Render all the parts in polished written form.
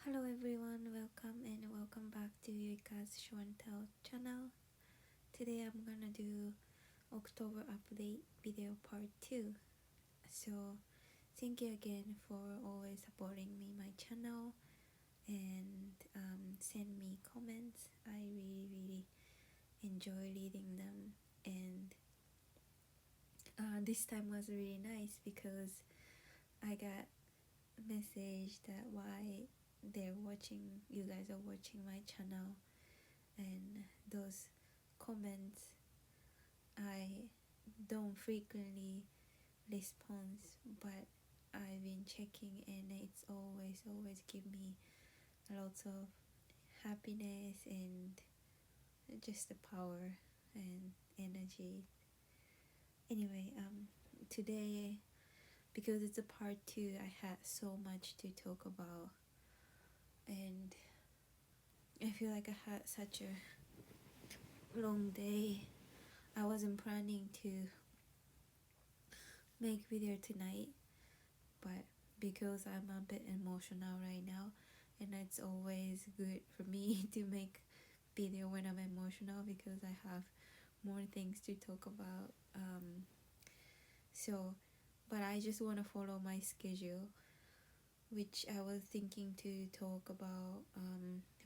Hello everyone, welcome back to Yuika's Show and Tell channel. Today I'm gonna do October update video part 2. So thank you again for always supporting me, my channel, and send me comments. I really enjoy reading them, and this time was really nice because I got a message that why you guys are watching my channel, and those comments I don't frequently respond, but I've been checking, and it's always give me lots of happiness and just the power and energy. Anyway, today, because it's a part 2, I had so much to talk about, and I feel like I had such a long day. I wasn't planning to make video tonight, but because I'm a bit emotional right now, and it's always good for me to make video when I'm emotional because I have more things to talk about. But I just want to follow my schedule, which I was thinking to talk about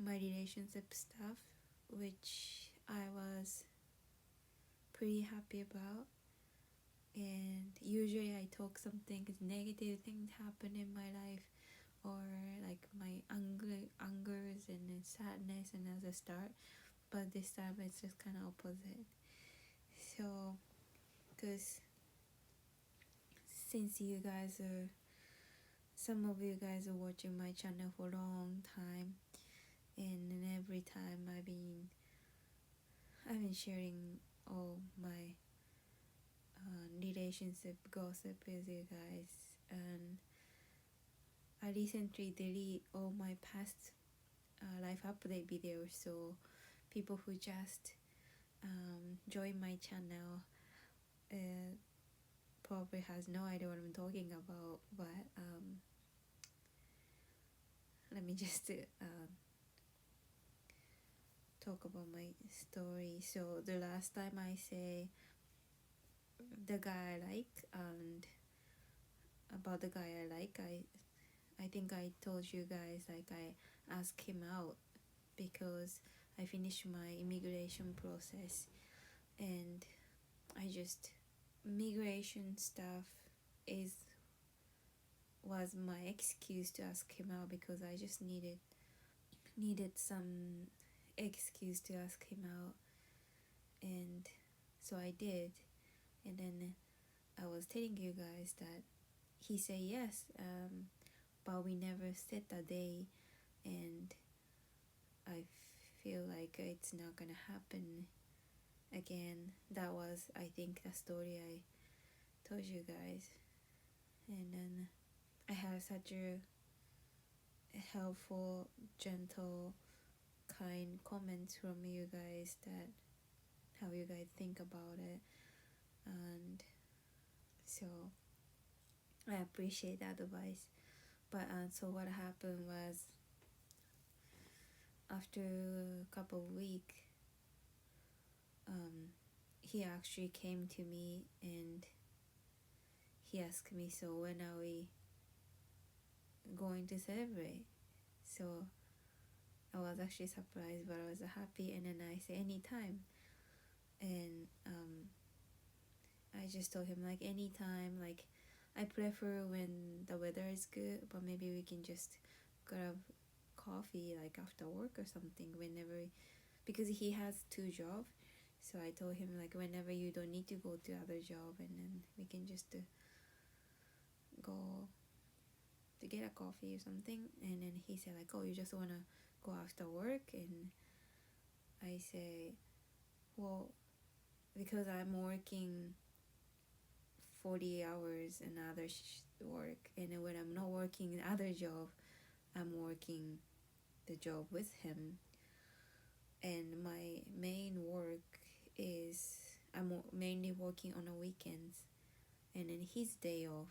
my relationship stuff, which I was pretty happy about. And usually I talk something negative things happen in my life, or like my angers and sadness and as a start, but this time it's just kind of opposite. So because since some of you guys are watching my channel for a long time, and every time I've been sharing all my relationship gossip with you guys, and I recently delete all my past life update videos, so people who just join my channel probably has no idea what I'm talking about, but let me just talk about my story. So the last time I say the guy I like, and about the guy I like, I think I told you guys, like, I asked him out because I finished my immigration process, and immigration stuff was my excuse to ask him out, because I just needed some excuse to ask him out, and so I did. And then I was telling you guys that he said yes, but we never set a day, and I feel like it's not gonna happen again. That was, I think, the story I told you guys. And then I had such a helpful, gentle, kind comments from you guys, that how you guys think about it, and so I appreciate that advice. But so what happened was, after a couple of weeks, he actually came to me and he asked me, so when are we going to celebrate? So I was actually surprised, but I was happy, and then I said anytime. And I just told him, like, anytime, like, I prefer when the weather is good, but maybe we can just grab coffee, like, after work or something, because he has 2 jobs. So I told him, like, whenever you don't need to go to other job, and then we can just go to get a coffee or something. And then he said, like, oh, you just wanna go after work? And I say, well, because I'm working 40 hours in other work, and then when I'm not working in other job, I'm working the job with him. And my main work is, I'm mainly working on the weekends, and then his day off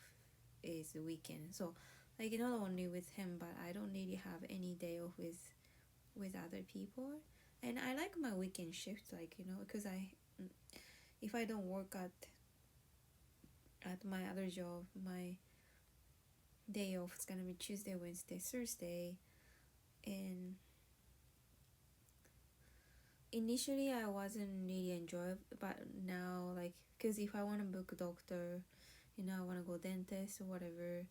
is the weekend. So like not only with him, but I don't really have any day off with other people. And I like my weekend shift, like, you know, because if I don't work at my other job, my day off is gonna be Tuesday, Wednesday, Thursday. And initially I wasn't really enjoying, but now, like, because if I want to book a doctor, you know, I want to go dentist or whatever,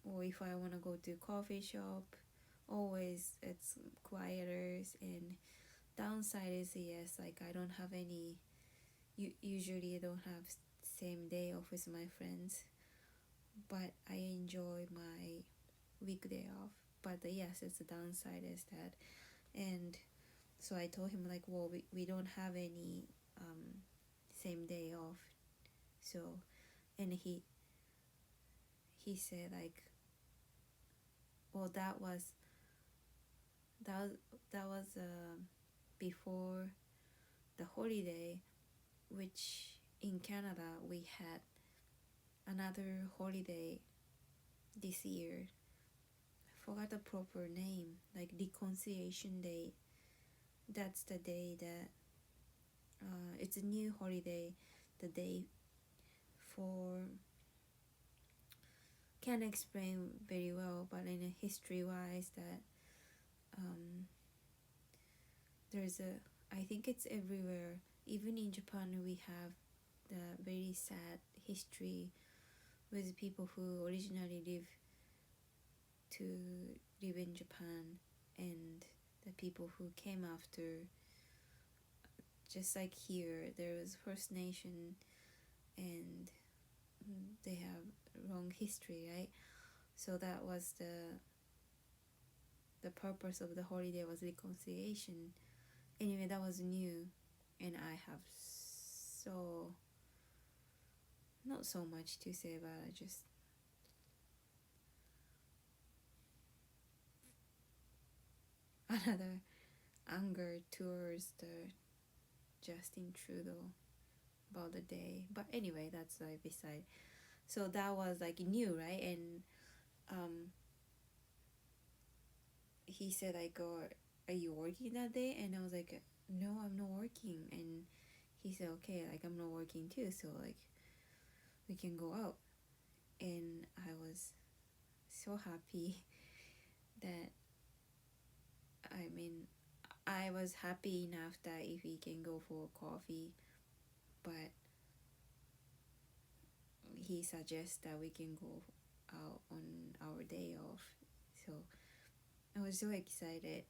or if I want to go to coffee shop, always it's quieter. And downside is, yes, like I don't have any, usually I don't have same day off with my friends, but I enjoy my weekday off. But yes, it's the downside is that. And so I told him, like, well, we don't have any same day off. So, and he said, like, well, that was before the holiday, which in Canada we had another holiday this year. I forgot the proper name, like Reconciliation Day. That's the day that it's a new holiday, the day for, can't explain very well, but in a history wise that there's I think it's everywhere, even in Japan we have the very sad history with people who originally live in Japan and the people who came after. Just like here, there was First Nation and they have wrong history, right? So that was the purpose of the holiday was reconciliation. Anyway, that was new, and I have not so much to say, but I just another anger towards the Justin Trudeau about the day. But anyway, that's like beside. So that was like new, right? And he said, like, oh, are you working that day? And I was like, no, I'm not working. And he said, okay, like, I'm not working too, so like we can go out. And I was so happy that, I mean, I was happy enough that if we can go for coffee, but he suggests that we can go out on our day off. So I was so excited.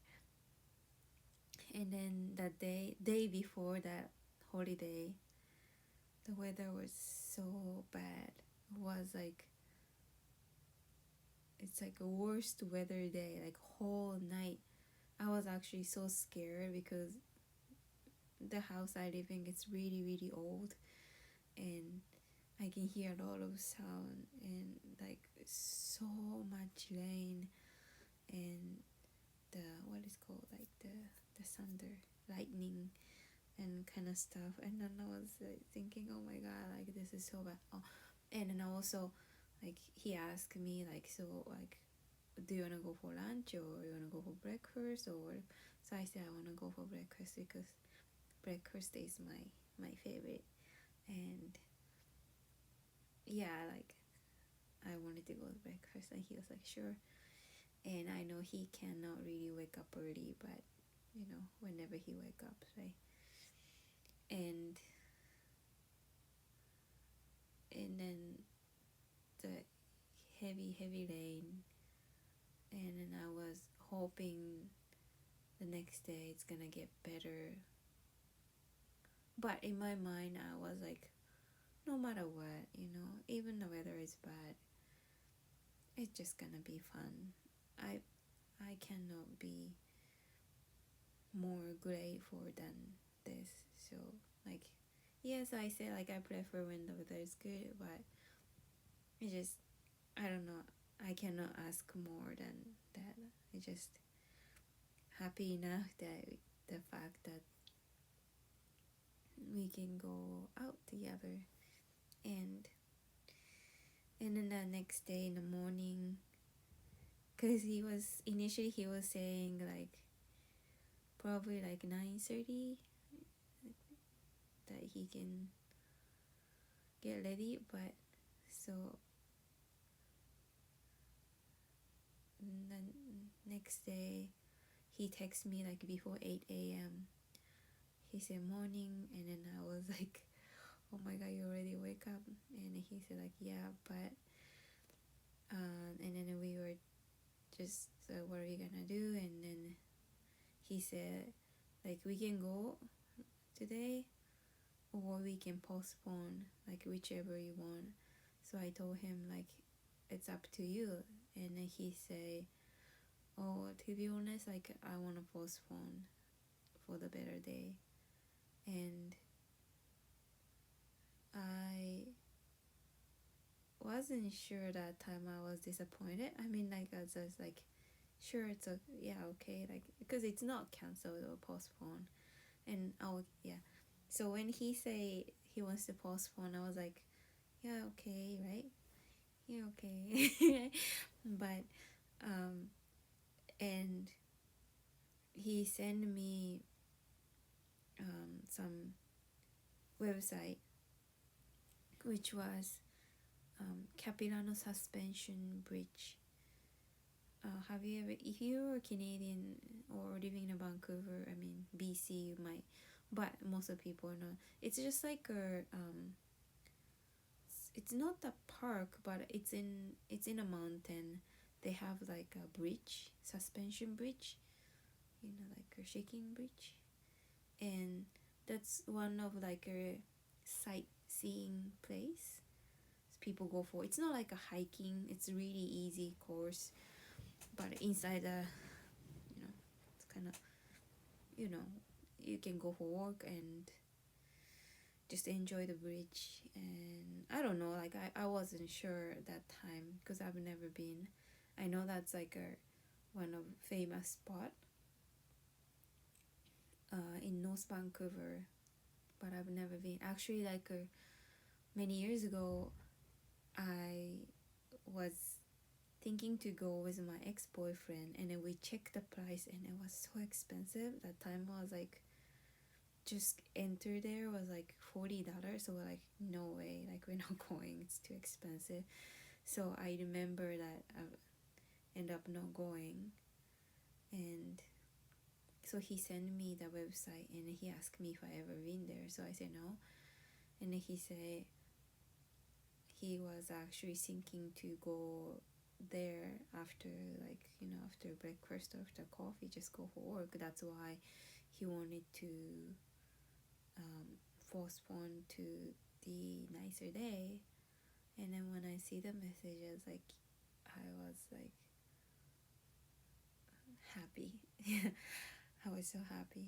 And then that day before that holiday, the weather was so bad. It was like, it's like a worst weather day, like whole night. I was actually so scared because the house I live in is really, really old, and I can hear a lot of sound and like so much rain and the, what is called, like the thunder, lightning and kind of stuff. And then I was like thinking, oh my god, like this is so bad. Oh, and then also, like, he asked me, like, so, like, do you want to go for lunch or you want to go for breakfast or what? So I said I want to go for breakfast because breakfast is my favorite. And yeah, like, I wanted to go to breakfast, and he was like, sure. And I know he cannot really wake up early, but you know, whenever he wake up, right? And then the heavy rain, and then I was hoping the next day it's gonna get better. But in my mind, I was like, no matter what, you know, even the weather is bad, it's just gonna be fun. I cannot be more grateful than this. So, like, yes, I say, like, I prefer when the weather is good, but it just, I don't know, I cannot ask more than that. I just happy enough that the fact that we can go out together. And then next day in the morning, because he was saying like probably like 9:30 that he can get ready, but so the next day he texted me like before 8 a.m. He said morning, and then I was like, oh my god, you already wake up? And he said like, yeah, but and then we were just what are we gonna do? And then he said like, we can go today or we can postpone, like whichever you want. So I told him like, it's up to you. And then he said, oh, to be honest, like I want to postpone for the better day. And I wasn't sure that time. I was disappointed. I mean, like I was just like, sure, it's okay, like because it's not canceled or postponed. And so when he say he wants to postpone, I was like, yeah, okay, right? Yeah, okay. But and he sent me some website which was Capilano Suspension Bridge. Have you ever, if you're a Canadian or living in Vancouver, I mean BC, you might, but most of the people know. It's just like a it's not a park, but it's in a mountain. They have like a bridge, suspension bridge, like a shaking bridge, and that's one of like a sightseeing place people go for. It's not like a hiking, it's really easy course, but inside it's kind of, you can go for walk and just enjoy the bridge. And I don't know, like I wasn't sure that time because I've never been. I know that's like one of famous spot in North Vancouver, but I've never been. Actually, like many years ago, I was thinking to go with my ex-boyfriend, and then we checked the price, and it was so expensive. That time was like, just enter there was like $40. So we're like, no way, like we're not going, it's too expensive. So I remember that I end up not going. And so he sent me the website, and he asked me if I ever been there. So I said no. And then he said he was actually thinking to go there after, like, after breakfast or after coffee, just go for work. That's why he wanted to postpone to the nicer day. And then when I see the messages, like, I was like happy. I was so happy.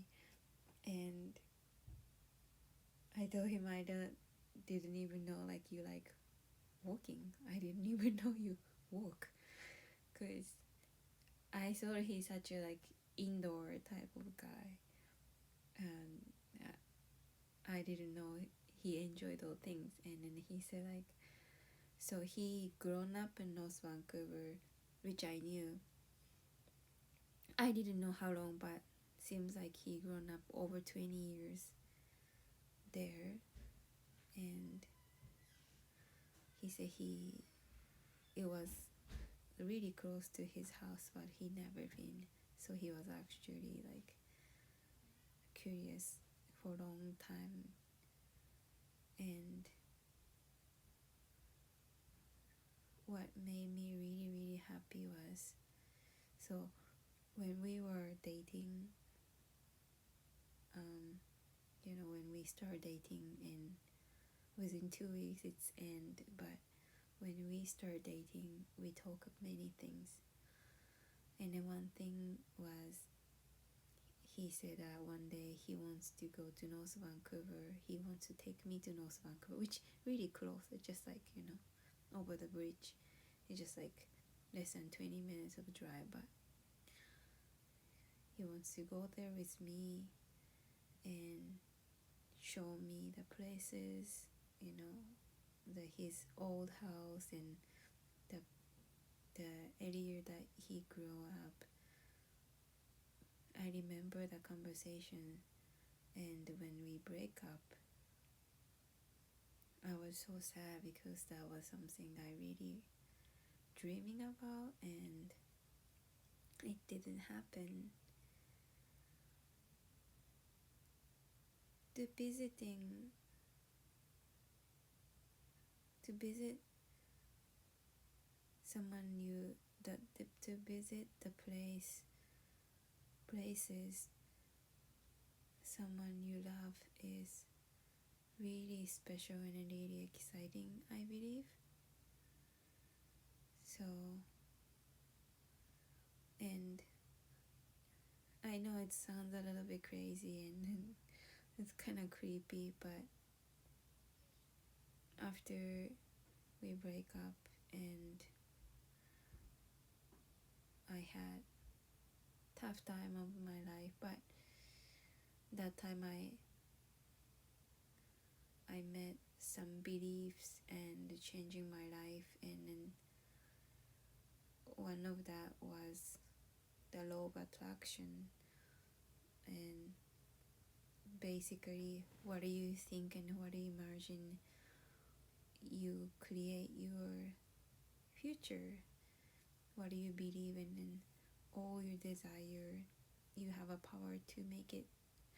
And I told him I didn't even know like you like walking. I didn't even know you walk, because I thought he's such a like indoor type of guy, and I didn't know he enjoyed all things. And then he said like, so he grown up in North Vancouver, which I knew. I didn't know how long, but seems like he grown up over 20 years there. And he said it was really close to his house, but he never been. So he was actually like curious for a long time. And what made me really, really happy was, so when we were dating, when we started dating, and within 2 weeks it's end, but when we started dating, we talk of many things. And then one thing was, he said that one day he wants to go to North Vancouver. He wants to take me to North Vancouver, which really close. It's just like, over the bridge. It's just like less than 20 minutes of drive, but he wants to go there with me and show me the places, his old house, and earlier that he grew up, I remember the conversation, and when we break up, I was so sad because that was something I really dreaming about, and it didn't happen. To visit someone new, to visit the places someone you love is really special and really exciting, I believe. So, and I know it sounds a little bit crazy and it's kind of creepy, but after we break up and I had tough time of my life, but that time I met some beliefs and changing my life, and then one of that was the law of attraction, and basically what do you think and what do you imagine, you create your future. What do you believe in, and all your desire, you have a power to make it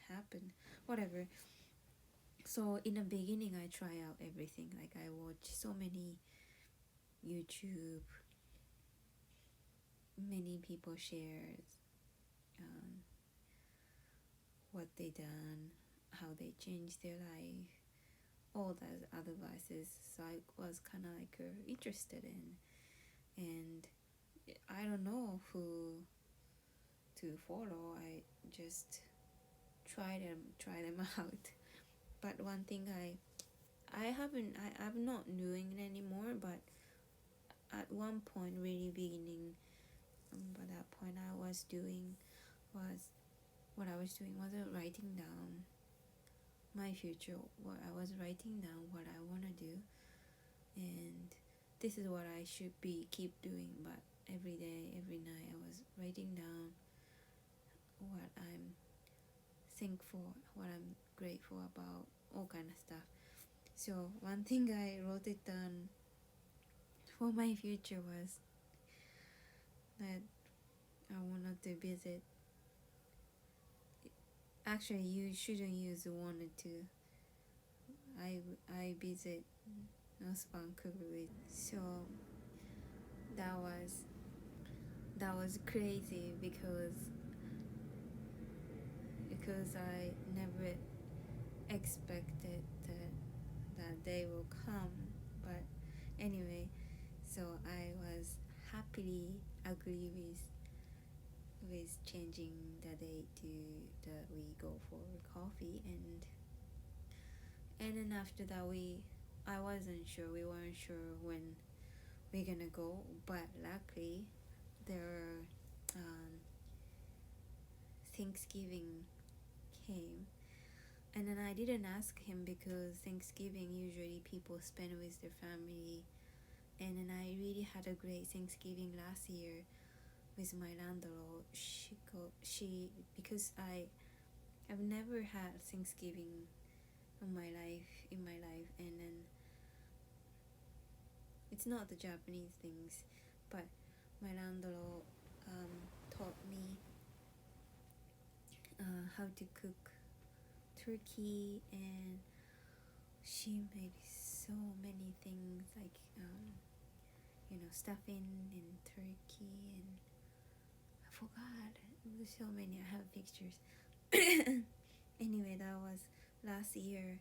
happen, whatever. So in the beginning I try out everything, like I watch so many YouTube, many people share what they done, how they changed their life, all those advices. So I was kind of like interested in, and I don't know who to follow. I just try them out. But one thing I'm not doing it anymore, but at one point, really beginning, by that point what I was doing wasn't writing down my future. What I was writing down what I want to do, and this is what I should keep doing. But every day, every night, I was writing down what I'm thankful, what I'm grateful about, all kind of stuff. So one thing I wrote it down for my future was that I wanted to visit. Actually, you shouldn't use wanted to. I visit North Vancouver. So that was crazy because I never expected that day will come. But anyway, so I was happily agree with changing the date to that we go for coffee, and then after that we weren't sure when we're gonna go, but luckily there Thanksgiving came, and then I didn't ask him because Thanksgiving usually people spend with their family, and then I really had a great Thanksgiving last year with my landlord. She because I've never had Thanksgiving in my life, and then it's not the Japanese things, but my landlord taught me how to cook turkey, and she made so many things like stuffing and turkey, and I forgot, there's so many, I have pictures. Anyway, that was last year,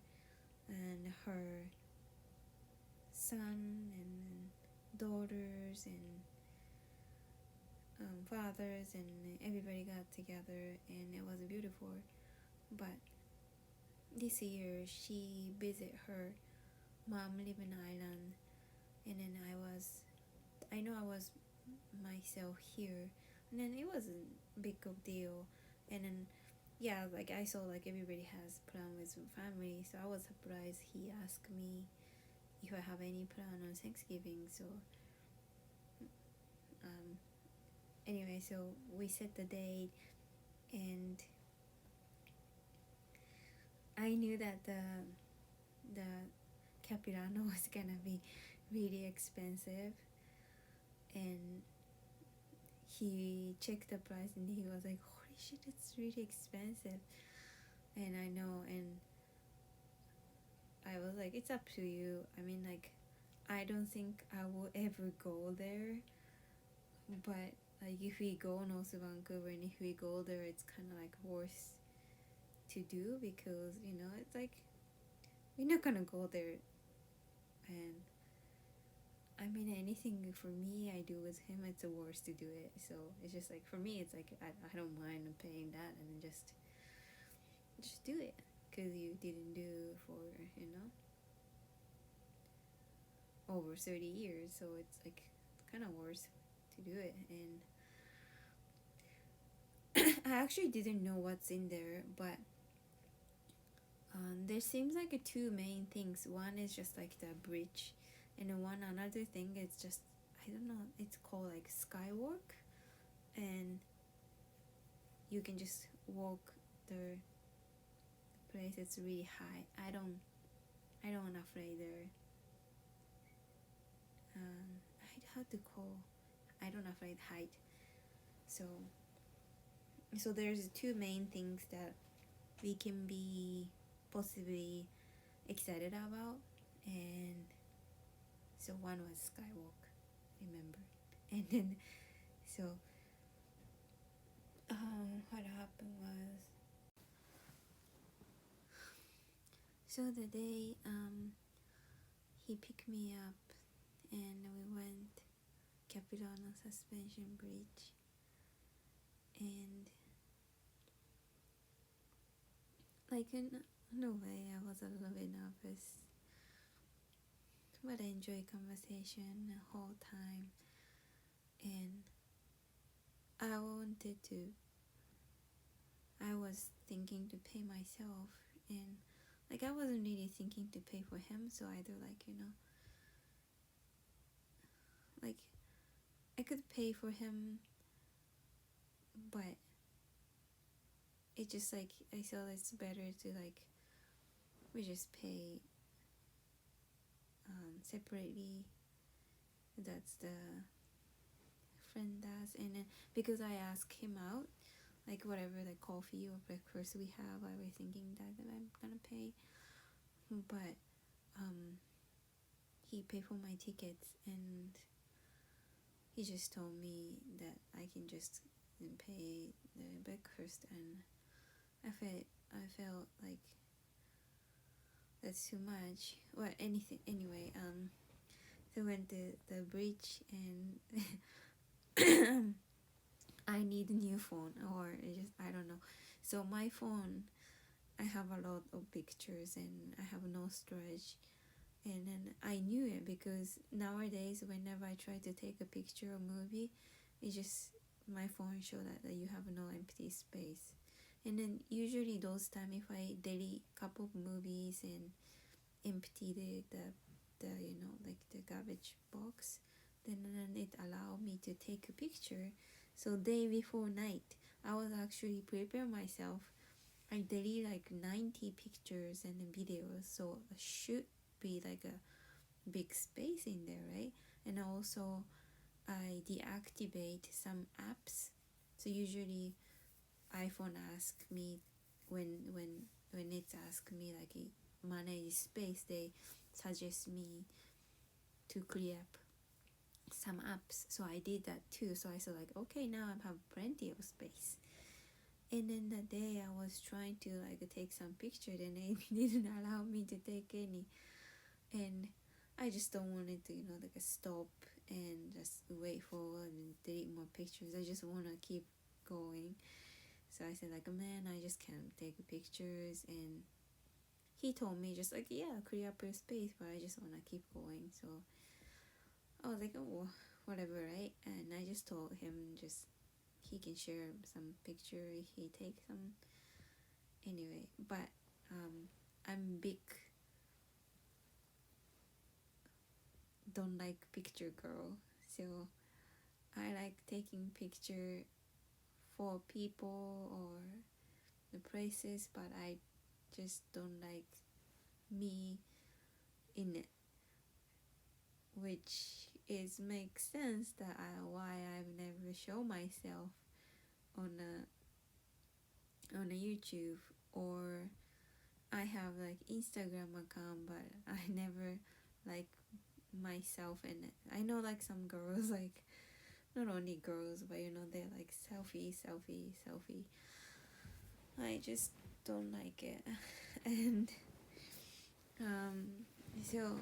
and her son and daughters and fathers and everybody got together, and it was beautiful. But this year she visit her mom live in Ireland, and then I know I was myself here, and then it wasn't big of deal, and then yeah, like I saw like everybody has plan with family, so I was surprised he asked me if I have any plan on Thanksgiving. So Anyway, so we set the date, and I knew that the Capilano was gonna be really expensive, and he checked the price and he was like, holy shit, it's really expensive. And I know, and I was like, it's up to you. I mean, like, I don't think I will ever go there, but like if we go North Vancouver and if we go there, it's kind of like worth to do, because you know, it's like we're not gonna go there. And I mean, anything for me I do with him, it's worth to do it. So it's just like, for me, it's like I don't mind paying that, and then just do it, because you didn't do for, you know, over 30 years, so it's like kind of worth to do it. And I actually didn't know what's in there, but there seems like two main things. One is just like the bridge, and another thing is just, I don't know, it's called like skywalk, and you can just walk the place. It's really high. I don't afraid there. How to call? I don't afraid height. So there's two main things that we can be possibly excited about, and so one was skywalk, remember, and then so what happened was, so the day he picked me up and we went Capilano Suspension Bridge, and like in a way I was a little bit nervous, but I enjoyed conversation the whole time, and I was thinking to pay myself, and like I wasn't really thinking to pay for him, so either like, you know, like I could pay for him, but it just like, I felt it's better to like, we just pay separately. That's the friend does. And then because I asked him out, like whatever, like coffee or breakfast we have, I was thinking that I'm gonna pay, but he paid for my tickets, and he just told me that I can just pay the breakfast, and I felt like that's too much. Well, anything anyway. So went to the bridge, and I need a new phone, or just, I don't know. So my phone, I have a lot of pictures and I have no storage, and then I knew it because nowadays whenever I try to take a picture or movie, it just, my phone show that you have no empty space. And then usually those time, if I delete couple of movies and empty the you know, like the garbage box, then it allow me to take a picture. So day before night, I was actually prepare myself. I delete like 90 pictures and videos, so it should be like a big space in there, right? And also I deactivate some apps. So usually iPhone ask me when it's ask me like manage space, they suggest me to clear up some apps. So I did that too. So I said like, okay, now I have plenty of space. And then the day I was trying to like take some pictures, and it didn't allow me to take any. And I just don't want it to, you know, like stop and just wait for and delete more pictures. I just want to keep going. So I said like, man, I just can't take pictures. And he told me just like, yeah, clear up your space, but I just want to keep going. So I was like, oh, whatever, right? And I just told him just he can share some picture if he takes some. Anyway, but I'm big don't like picture girl, so I like taking picture for people or the places, but I just don't like me in it, which is makes sense that why I've never show myself on a YouTube, or I have like Instagram account, but I never like myself in it. I know like some girls, like not only girls, but they're like selfie. I just don't like it. And so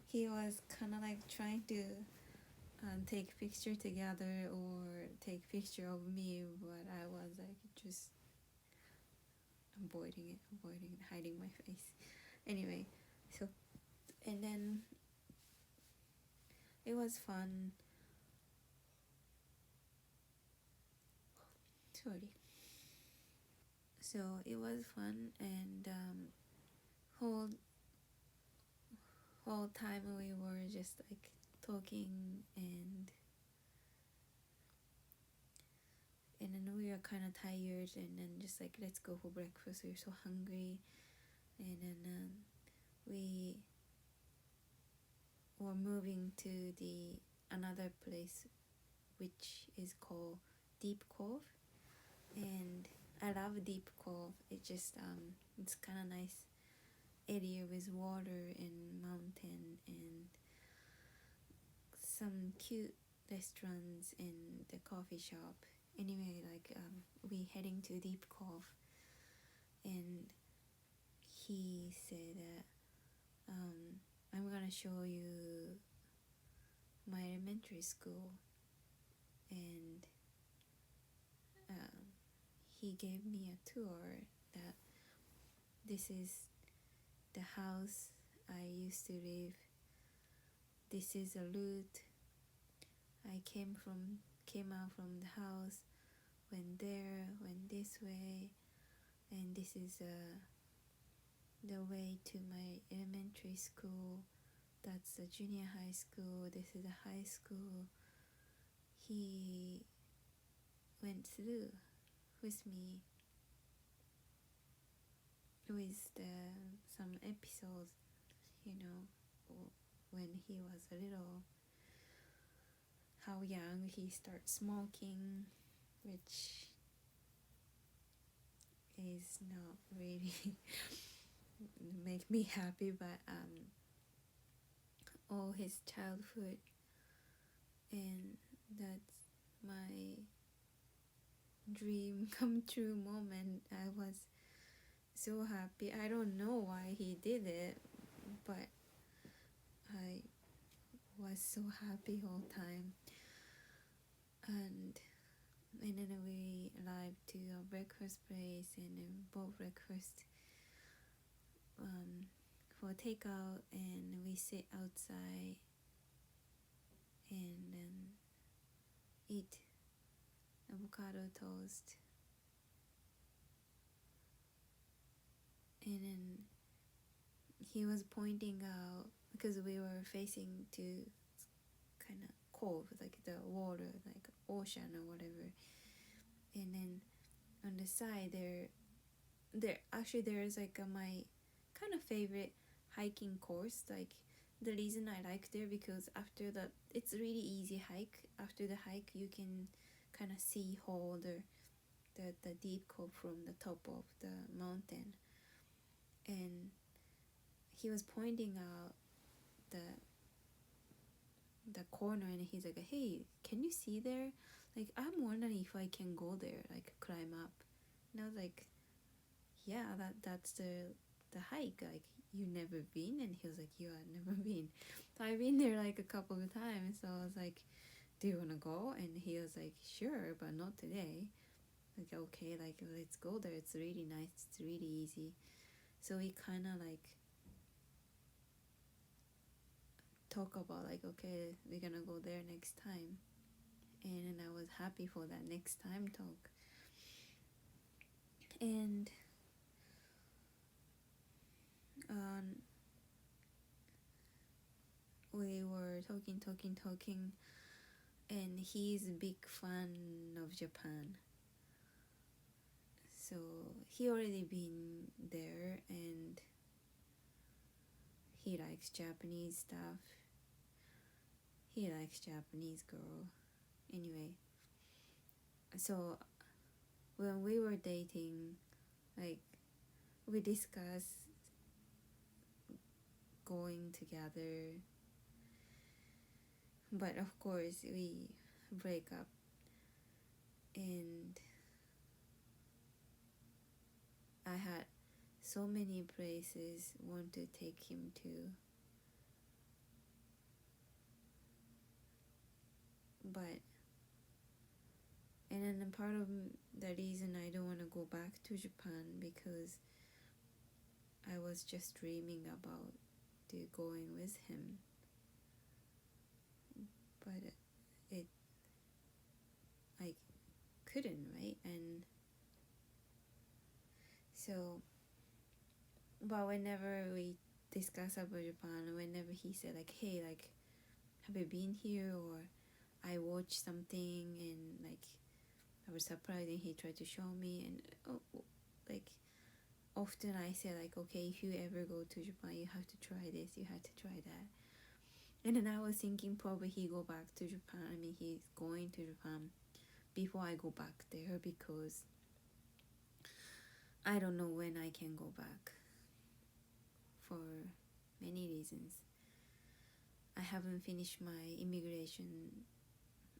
he was kind of like trying to take picture together or take picture of me, but I was like just avoiding it, hiding my face. Anyway, so and then it was fun. Sorry. So it was fun, and whole time we were just like talking, and then we were kind of tired, and then just like, let's go for breakfast, we were so hungry. And then we were moving to the another place which is called Deep Cove, and I love Deep Cove. It just it's kind of nice area with water and mountain and some cute restaurants and the coffee shop. Anyway, like we heading to Deep Cove, and he said that I'm gonna show you my elementary school, and he gave me a tour that this is the house I used to live. This is a route I came out from the house, went there, went this way, and this is the way to my elementary school. That's the junior high school. This is a high school. He went through with me with some episodes, when he was a little, how young he started smoking, which is not really make me happy, but all his childhood, and that's my dream come true moment. I was so happy. I don't know why he did it, but I was so happy all time. And then we arrived to a breakfast place, and then bought breakfast for takeout, and we sit outside and then eat avocado toast. And then he was pointing out, because we were facing to kind of cove, like the water, like ocean or whatever. And then on the side there actually there's like my kind of favorite hiking course. Like the reason I like there, because after that, it's really easy hike. After the hike, you can kind of see whole the deep cove from the top of the mountain. And he was pointing out the corner, and he's like, hey, can you see there? Like, I'm wondering if I can go there, like climb up. And I was like, yeah, that's the hike. Like, you never been? And he was like, yeah, I've never been. So I've been there like a couple of times. So I was like, do you want to go? And he was like, sure, but not today. Like, okay, like, let's go there. It's really nice. It's really easy. So we kind of like talk about like, okay, we're gonna go there next time. And I was happy for that next time talk. And we were talking talking, and he's a big fan of Japan. So he already been there, and he likes Japanese stuff. He likes Japanese girl. Anyway, so when we were dating, like, we discussed going together, but of course we break up, and I had so many places want to take him to, but and then part of the reason I don't want to go back to Japan because I was just dreaming about going with him, but I couldn't, right? And so, but whenever we discuss about Japan, whenever he said like, hey, like, have you been here, or I watched something and like I was surprised and he tried to show me, and like often I say like, okay, if you ever go to Japan, you have to try this, you have to try that. And then I was thinking probably he go back to Japan. I mean, he's going to Japan before I go back there because I don't know when I can go back for many reasons. I haven't finished my immigration.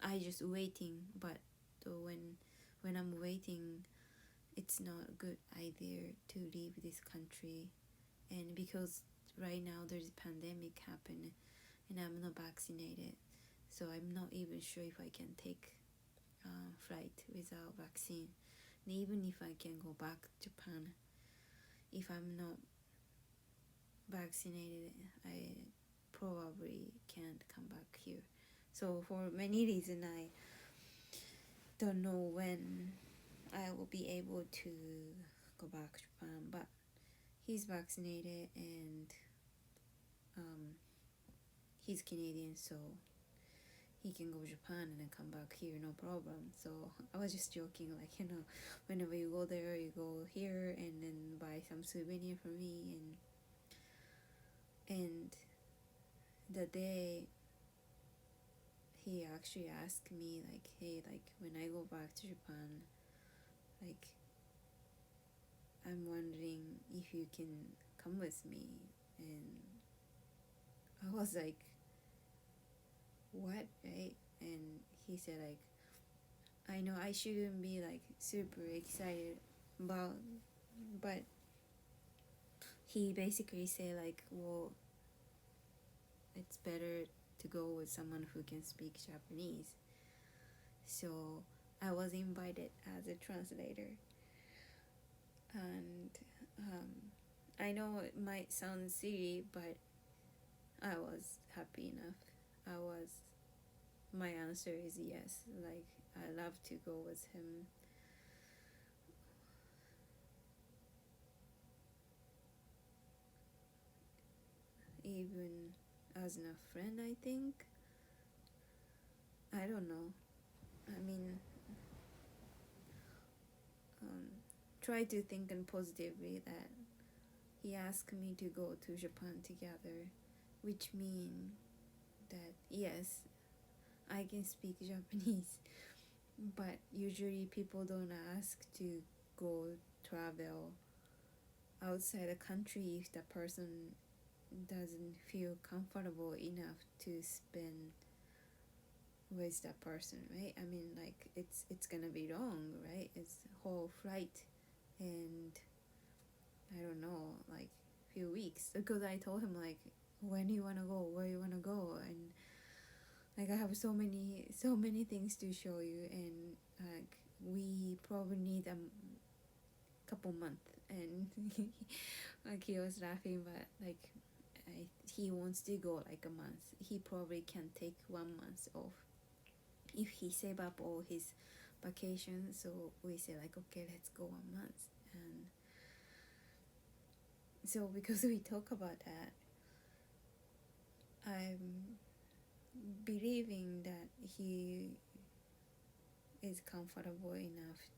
I just waiting, but when I'm waiting, it's not a good idea to leave this country. And because right now there's a pandemic happening and I'm not vaccinated, so I'm not even sure if I can take flight without vaccine. And even if I can go back to Japan, if I'm not vaccinated, I probably can't come back here. So for many reasons, I don't know when I will be able to go back to Japan, but he's vaccinated and he's Canadian, so he can go to Japan and then come back here, no problem. So I was just joking, like, whenever you go there, you go here and then buy some souvenir for me. And the day he actually asked me, like, hey, like, when I go back to Japan, like, I'm wondering if you can come with me. And I was like, what, right? And he said, like, I know I shouldn't be like super excited about, but he basically said like, well, it's better to go with someone who can speak Japanese. So I was invited as a translator, and I know it might sound silly, but I was happy enough. My answer is yes. Like, I love to go with him. Even as a friend, I think. I don't know. I mean, try to think and positively that he asked me to go to Japan together, which means that yes, I can speak Japanese, but usually people don't ask to go travel outside the country if the person doesn't feel comfortable enough to spend with that person, right? I mean, like, it's gonna be long, right? It's whole flight, and I don't know, like, few weeks, because I told him like, when you wanna go, where you wanna go, and like, I have so many things to show you, and like, we probably need a couple months. And like, he was laughing, but like, he wants to go like a month. He probably can take 1 month off if he save up all his vacation. So we say like, okay, let's go 1 month. And so because we talk about that, I'm believing that he is comfortable enough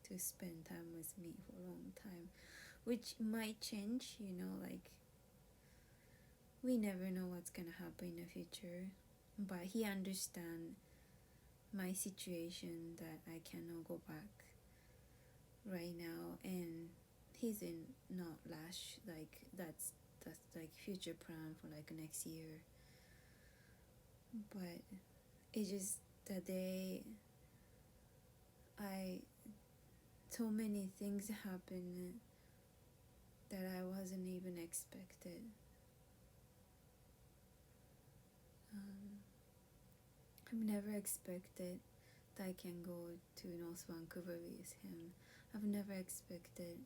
to spend time with me for a long time, which might change, like we never know what's gonna happen in the future. But he understands my situation, that I cannot go back right now, and he's in not rush, like that's like future plan for like next year. But it's just the day so many things happened that I wasn't even expected. I've never expected that I can go to North Vancouver with him. I've never expected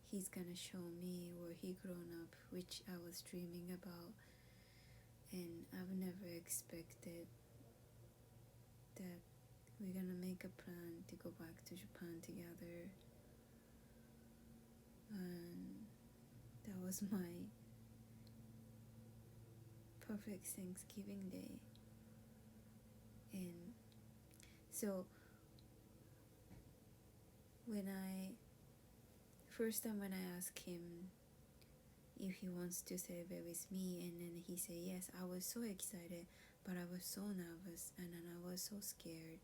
he's gonna show me where he grown up, which I was dreaming about. And I've never expected that we're gonna make a plan to go back to Japan together. And that was my perfect Thanksgiving day. And so first time when I asked him if he wants to celebrate with me, and then he said yes, I was so excited, but I was so nervous, and then I was so scared.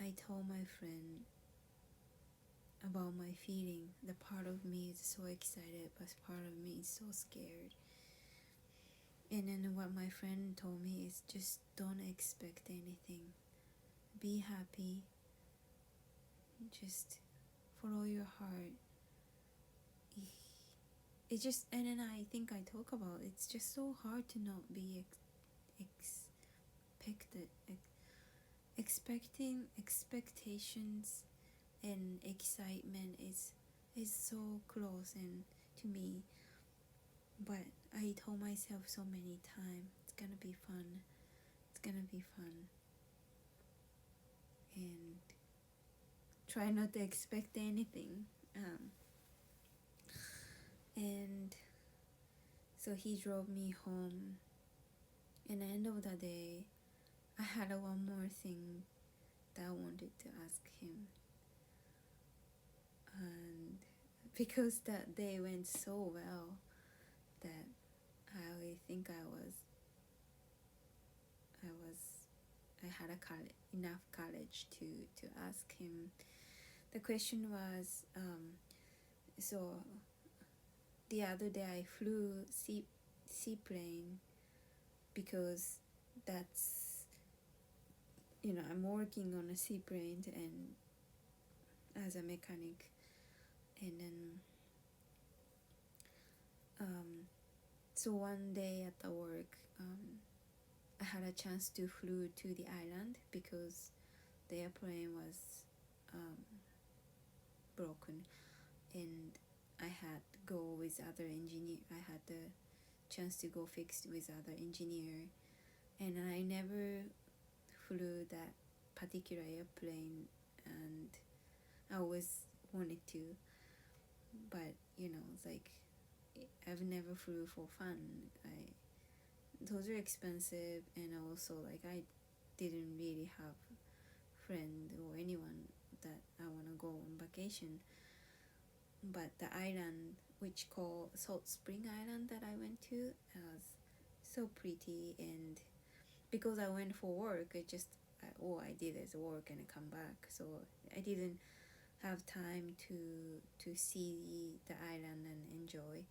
I told my friend about my feeling. The part of me is so excited, but part of me is so scared. And then what my friend told me is just don't expect anything. Be happy. Just follow your heart. It's just, and then I think I talk about, it's just so hard to not be expecting expectations and excitement is so close and to me. But I told myself so many times, it's gonna be fun, and try not to expect anything. And so he drove me home, and at the end of the day, I had one more thing that I wanted to ask him. And because that day went so well, that I think I had enough courage to ask him. The question was, so the other day I flew seaplane because that's, I'm working on a seaplane and as a mechanic, and then so one day at the work, I had a chance to flew to the island because the airplane was broken, and I had to go with other engineer. I had the chance to go fix with other engineer, and I never flew that particular airplane, and I always wanted to, but it's like I've never flew for fun. Those are expensive, and also like I didn't really have friend or anyone that I want to go on vacation. But the island, which called Salt Spring Island, that I went to, was so pretty. And because I went for work, all I did is work and come back, so I didn't have time to see the island and enjoy.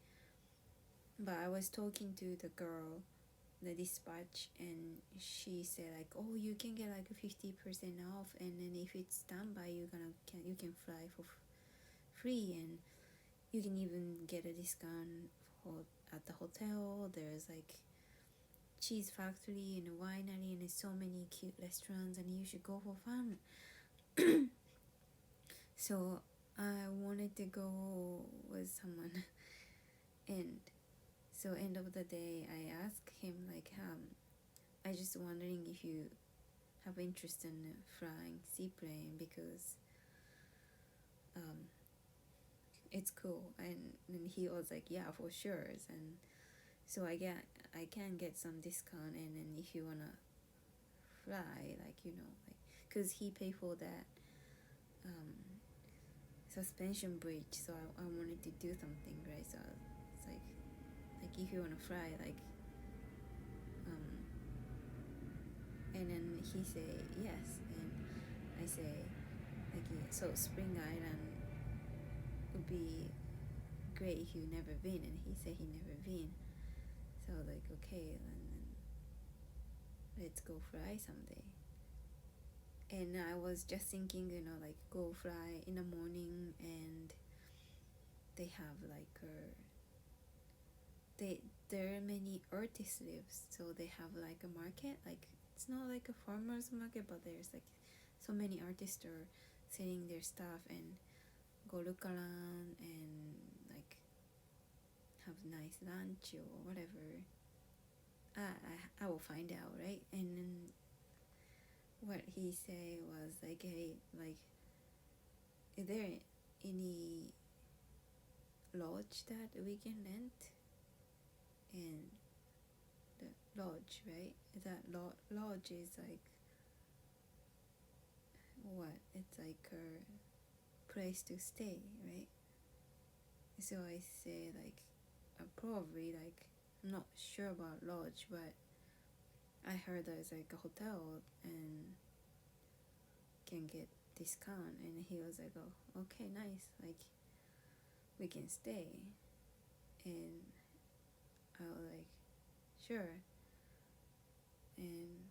But I was talking to the girl, the dispatch, and she said like, oh, you can get like 50% off, and then if it's standby, you can fly for free, and you can even get a discount at the hotel. There's like cheese factory and a winery, and there's so many cute restaurants, and you should go for fun. So I wanted to go with someone, and so end of the day I asked him like, I just wondering if you have interest in flying seaplane, because it's cool. And he was like, yeah, for sure. And so I I can get some discount, and then if you wanna fly, like, you know, like, because he paid for that suspension bridge, so I wanted to do something, right? So it's like if you wanna fly, like, and then he say yes, and I say, like, yeah, so Spring Island would be great if you never been, and he said he never been. So like, okay, then let's go fly someday. And I was just thinking, you know, like, go fly in the morning, and they have like there are many artists lives, so they have like a market, like it's not like a farmer's market, but there's like so many artists are selling their stuff, and go look around and like have nice lunch or whatever. I will find out, right? And then what he say was like, hey, like, is there any lodge that we can rent? And the lodge, right? That lodge is like what? It's like a place to stay, right? So I say like, probably, like, I'm not sure about lodge, but I heard there's like a hotel and can get discount, and he was like, oh, okay, nice, like we can stay. And I was like, sure. And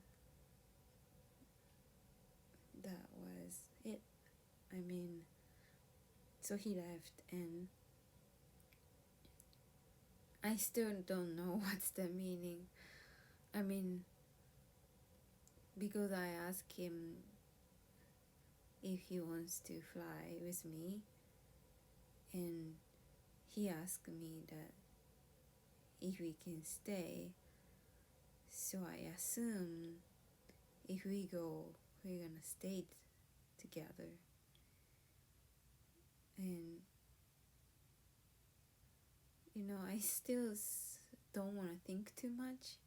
that was it. I mean, so he left, and I still don't know what's the meaning. I mean, because I asked him if he wants to fly with me, and he asked me that if we can stay, so I assume if we go, we're gonna stay together. And you know, I still don't want to think too much,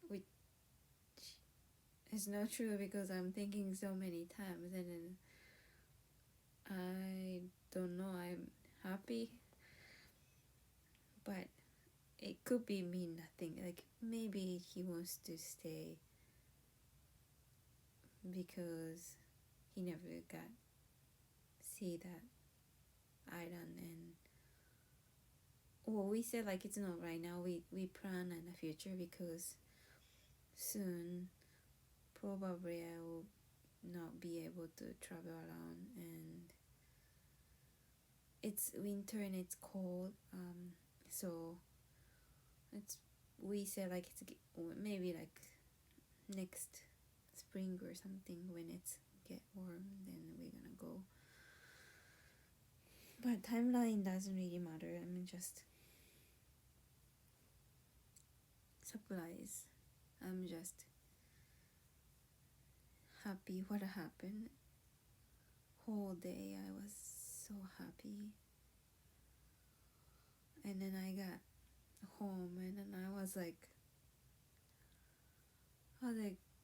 which is not true, because I'm thinking so many times, and then I don't know, I'm happy, but it could be mean nothing. Like, maybe he wants to stay because he never got see that island. And well, we said like it's not right now, we plan in the future, because soon probably I will not be able to travel around, and it's winter and it's cold, so we said like it's maybe like next spring or something, when it's get warm, then we're gonna go. But timeline doesn't really matter. I mean, just surprise. I'm just happy what happened. Whole day I was so happy, and then I got home, and then I was like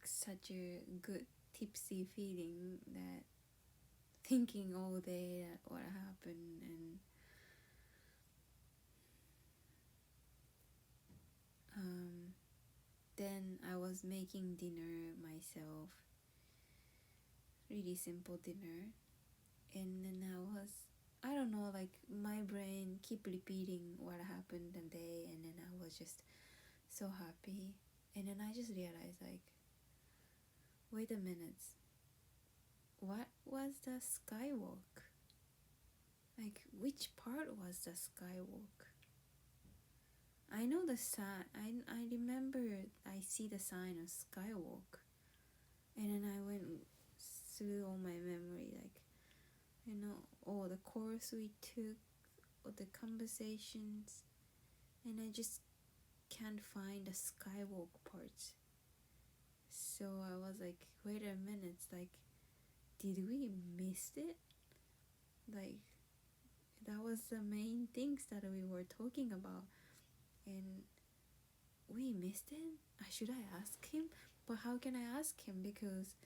such a good tipsy feeling, that thinking all day that what happened. And then I was making dinner myself, really simple dinner, and then I don't know, like my brain keep repeating what happened that day, and then I was just so happy. And then I just realized, like, wait a minute, what was the skywalk? Like, which part was the skywalk? I know the sign, I remember I see the sign of skywalk, and then I went through all my memory, like, you know, all the course we took, all the conversations, and I just can't find the skywalk part. So I was like, wait a minute, like, did we miss it? Like, that was the main things that we were talking about. And we missed it. Should I ask him? But how can I ask him? Because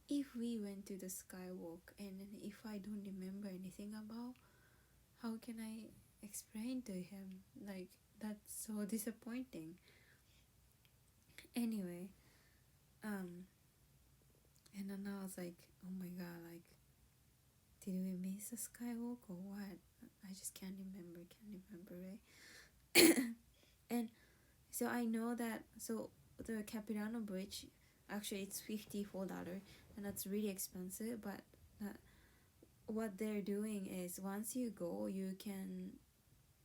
if we went to the skywalk and if I don't remember anything about, how can I explain to him? Like, that's so disappointing. Anyway, and then I was like, oh my god, like, did we miss a skywalk or what? I just can't remember, right? And so I know that, so the Capilano Bridge, actually it's $54, and that's really expensive, but what they're doing is once you go, you can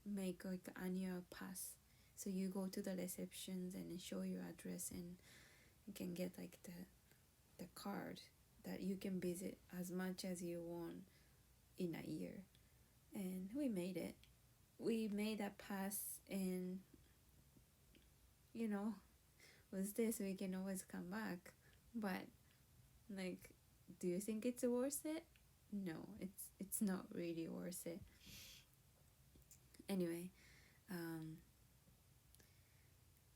make like an annual pass. So you go to the receptions and show your address, and you can get like the card that you can visit as much as you want in a year. And we made it. We made that pass, and you know, with this we can always come back. But like, do you think it's worth it? No, it's not really worth it. Anyway, and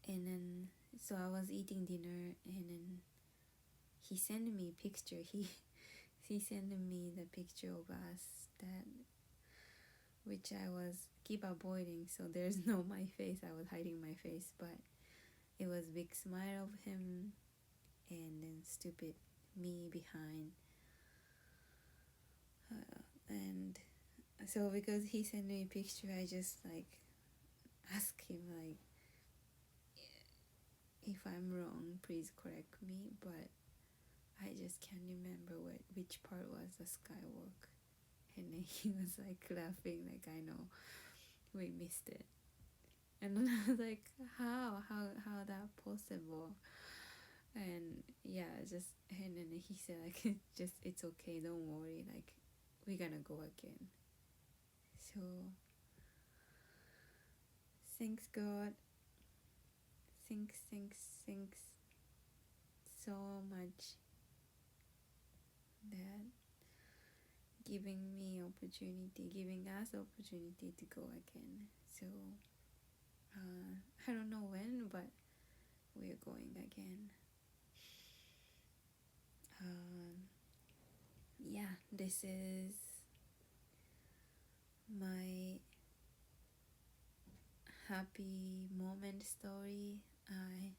then so I was eating dinner, and then he sent me a picture. He sent me the picture of us, that which I was keep avoiding, so there's no my face. I was hiding my face, but it was big smile of him, and then stupid me behind. And so because he sent me a picture, I just like ask him like, if I'm wrong, please correct me, but I just can't remember which part was the skywalk. And then he was like laughing, like, I know, we missed it. And then I was like, how that possible? And yeah, just, and then he said like, it's okay, don't worry, like, we're gonna go again. So thanks God, thanks so much that giving us opportunity to go again. So I don't know when, but we're going again. Yeah, this is my happy moment story. I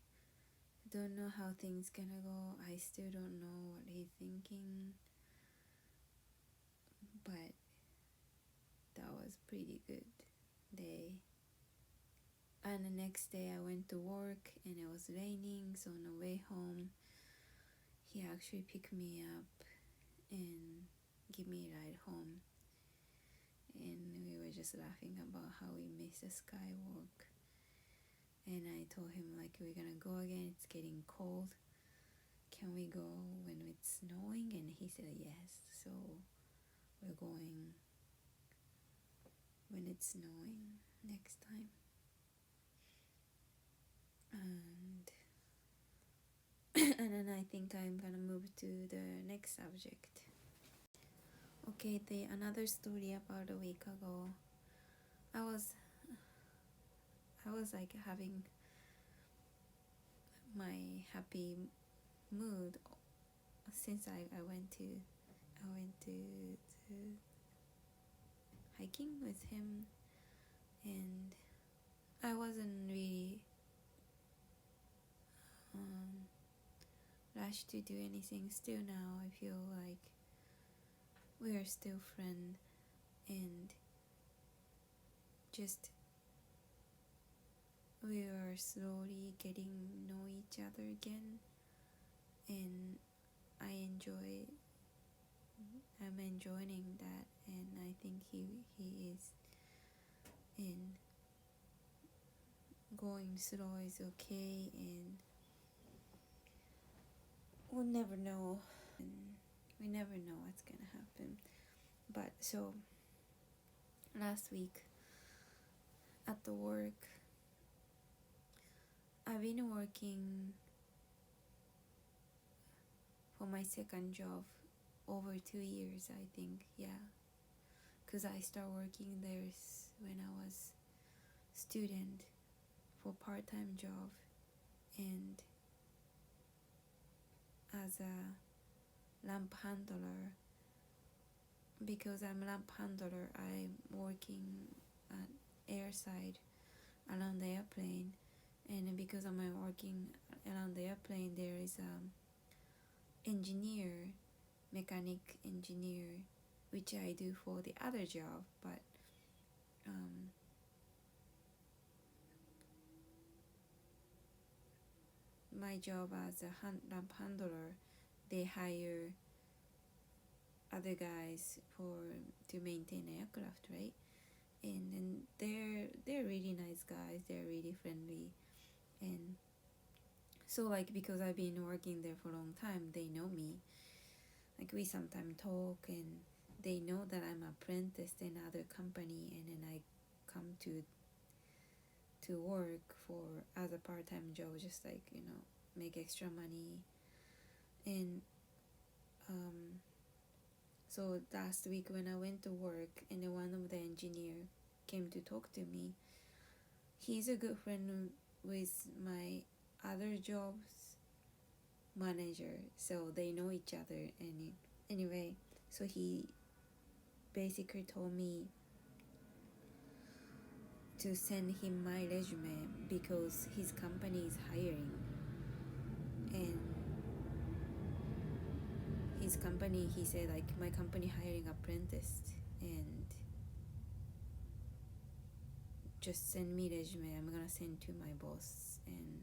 don't know how things gonna go. I still don't know what he's thinking, but that was pretty good day. And the next day I went to work and it was raining, so on the way home he actually picked me up and give me a ride home, and we were just laughing about how we missed the skywalk. And I told him like, we're gonna go again, it's getting cold, can we go when it's snowing? And he said yes, so we're going when it's snowing next time. And then I think I'm gonna move to the next subject. Okay, another story about a week ago. I was like having my happy mood since I went to hiking with him, and I wasn't really rushed to do anything. Still now I feel like we are still friends, and just we are slowly getting know each other again, and I'm enjoying that, and I think he is in going slow is okay, and we'll never know, and we never know what's gonna happen. But so last week at the work, I've been working for my second job over 2 years, I think, yeah, because I started working there when I was student for part-time job, and as a lamp handler. Because I'm a lamp handler, I'm working at airside around the airplane, and because I'm working around the airplane, there is a engineer, mechanic engineer, which I do for the other job, but my job as a lamp handler, they hire other guys to maintain aircraft, right? And they're really nice guys, they're really friendly, and so like because I've been working there for a long time, they know me. Like we sometimes talk, and they know that I'm apprentice in other company, and then I come to work for as a part-time job, just like, you know, make extra money. And so last week when I went to work, and then one of the engineer came to talk to me. He's a good friend with my other job's manager, so they know each other. And anyway, so he basically told me to send him my resume because his company is hiring, and his company, he said, like, my company hiring apprentice, and just send me resume, I'm gonna send to my boss, and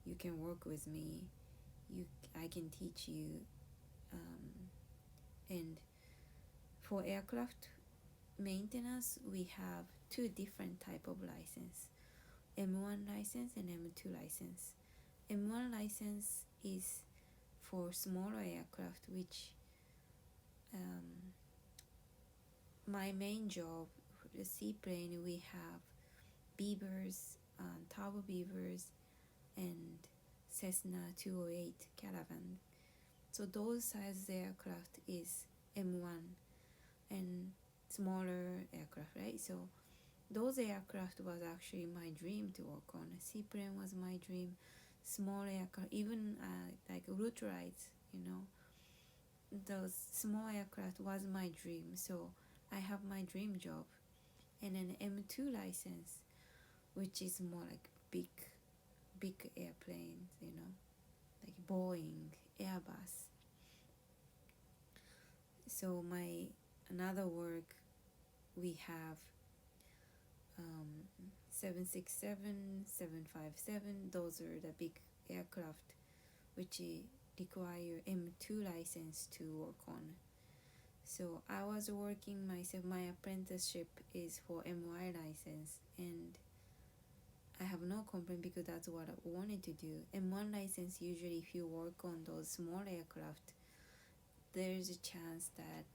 you can work with me, I can teach you. And for aircraft maintenance, we have two different type of license, M1 license and M2 license. M1 license is for smaller aircraft, which my main job, the seaplane, we have Beavers, Turbo Beavers, and Cessna 208 Caravan. So those size aircraft is M1, and smaller aircraft, right? So those aircraft was actually my dream to work on. Seaplane was my dream. Small aircraft, even like ultralights, you know, those small aircraft was my dream. So I have my dream job. And an M2 license, which is more like big airplanes, you know, like Boeing, Airbus. So my another work, we have 767, 757, those are the big aircraft which require M2 license to work on. So I was working myself, my apprenticeship is for MY license, and I have no complaint because that's what I wanted to do. M1 license, usually if you work on those small aircraft, there's a chance that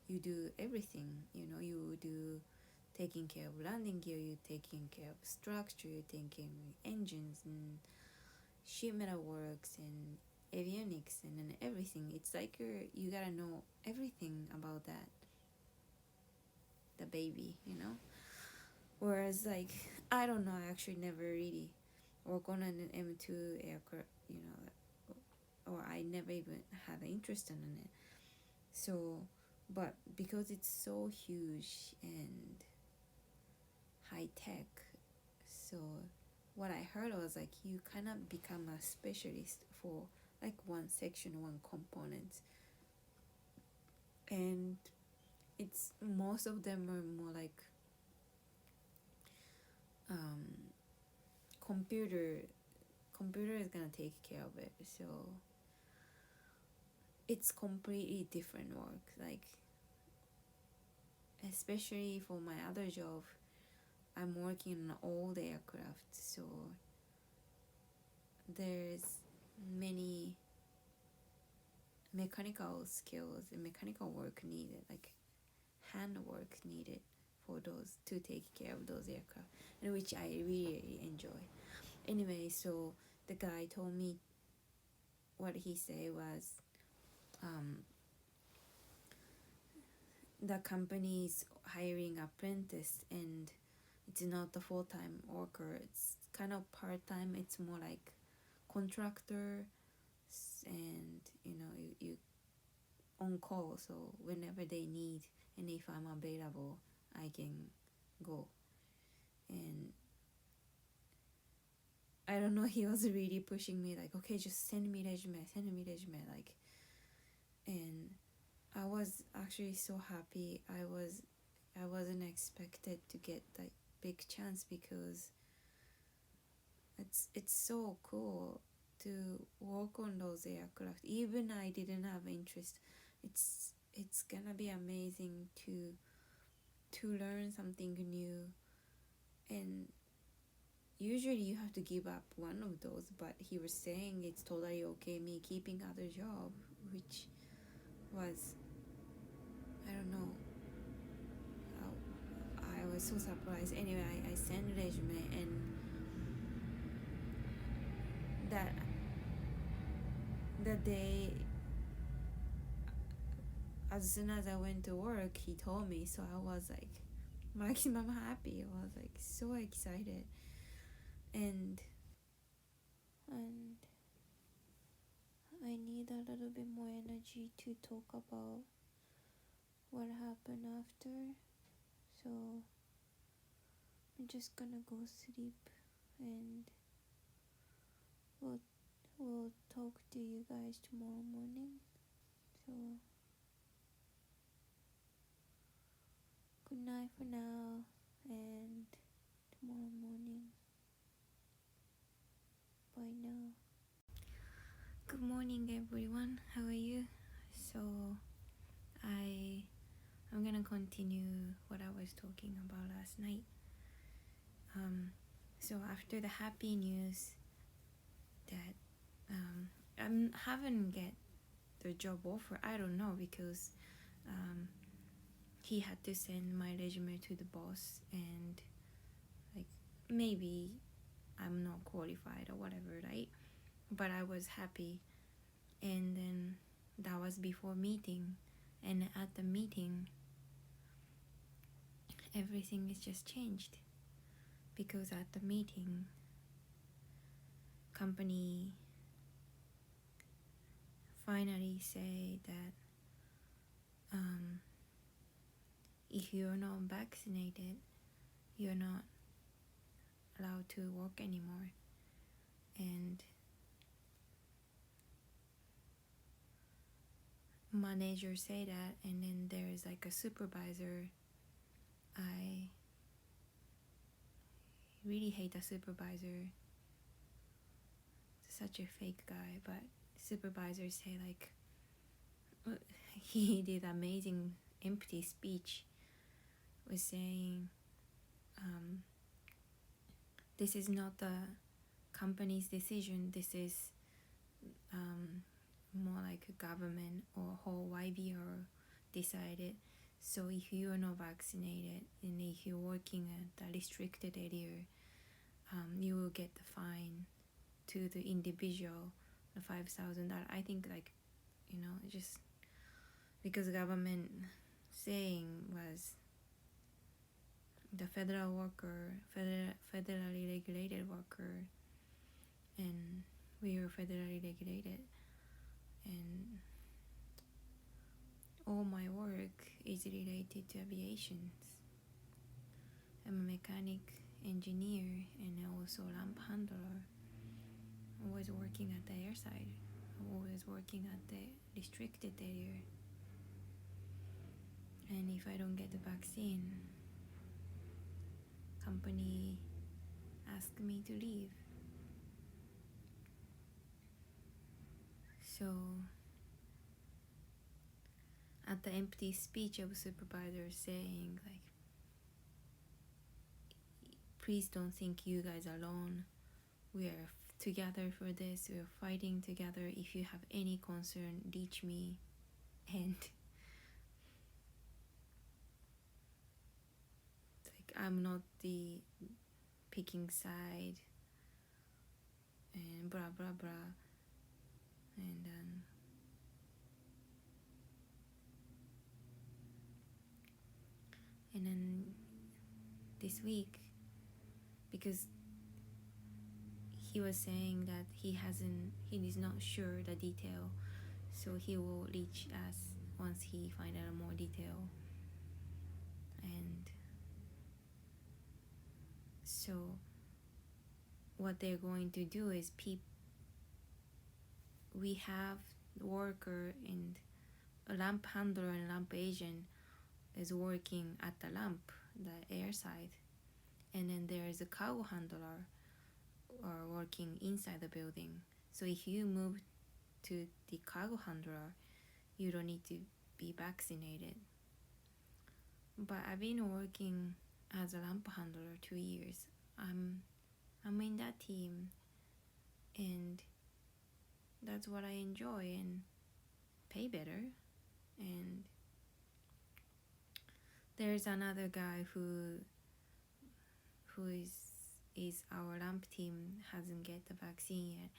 you do everything, you know, you do taking care of landing gear, you're taking care of structure, you're taking care of engines and sheet metal works and avionics and then everything. It's like you gotta know everything about that, the baby, you know. Whereas like I don't know, I actually never really work on an M2 aircraft, you know, or I never even had an interest in it. So, but because it's so huge and high tech, so what I heard was like you kind of become a specialist for like one section, one component, and it's most of them are more like computer is gonna take care of it. So it's completely different work, like especially for my other job, I'm working on all the aircraft, so there's many mechanical skills and mechanical work needed, like hand work needed for those to take care of those aircraft, and which I really enjoy. Anyway, so the guy told me, what he said was the company is hiring apprentice and it's not a full-time worker, it's kind of part-time. It's more like contractor, and you on call, so whenever they need, and if I'm available, I can go. And I don't know, he was really pushing me, like, okay, just send me resume, like, and I was actually so happy. I wasn't expected to get that big chance, because it's so cool to work on those aircraft. Even I didn't have interest. It's gonna be amazing to learn something new, and usually you have to give up one of those, but he was saying it's totally okay me keeping other job, which was, I don't know, I was so surprised. Anyway, I sent resume, and that day, as soon as I went to work, he told me, so I was like maximum happy. I was like so excited, and I need a little bit more energy to talk about what happened after, so I'm just gonna go sleep, and we'll talk to you guys tomorrow morning. So good night for now, and tomorrow morning. Bye now. Good morning, everyone. How are you? So I'm gonna continue what I was talking about last night. So after the happy news that I haven't get the job offer, I don't know, because he had to send my resume to the boss, and like maybe I'm not qualified or whatever, right? But I was happy. And then that was before meeting, and at the meeting everything is just changed, because at the meeting company finally say that if you're not vaccinated, you're not allowed to work anymore. And manager say that, and then there is like a supervisor. I really hate a supervisor, such a fake guy, but supervisors say like he did amazing empty speech, was saying this is not the company's decision, this is more like a government or whole YVR decided. So if you are not vaccinated, and if you're working at the restricted area, you will get the fine to the individual, the $5,000. I think, like, just because government saying was the federal worker, federally regulated worker, and we are federally regulated, and all my work is related to aviation. I'm a mechanic, engineer, and also ramp handler. Always working at the airside, always working at the restricted area. And if I don't get the vaccine, company asked me to leave. So at the empty speech of supervisor saying like, please don't think you guys are alone. We are together for this. We are fighting together. If you have any concern, reach me. And like, I'm not the picking side and blah blah blah. And then this week, because he was saying that he is not sure the detail, so he will reach us once he find out more detail. And so what they're going to do is we have worker and a lamp handler and lamp agent is working at the lamp, the air side, and then there is a cargo handler working inside the building. So if you move to the cargo handler, you don't need to be vaccinated. But I've been working as a lamp handler 2 years. I'm in that team, and that's what I enjoy and pay better. And there's another guy who is our lamp team, hasn't get the vaccine yet,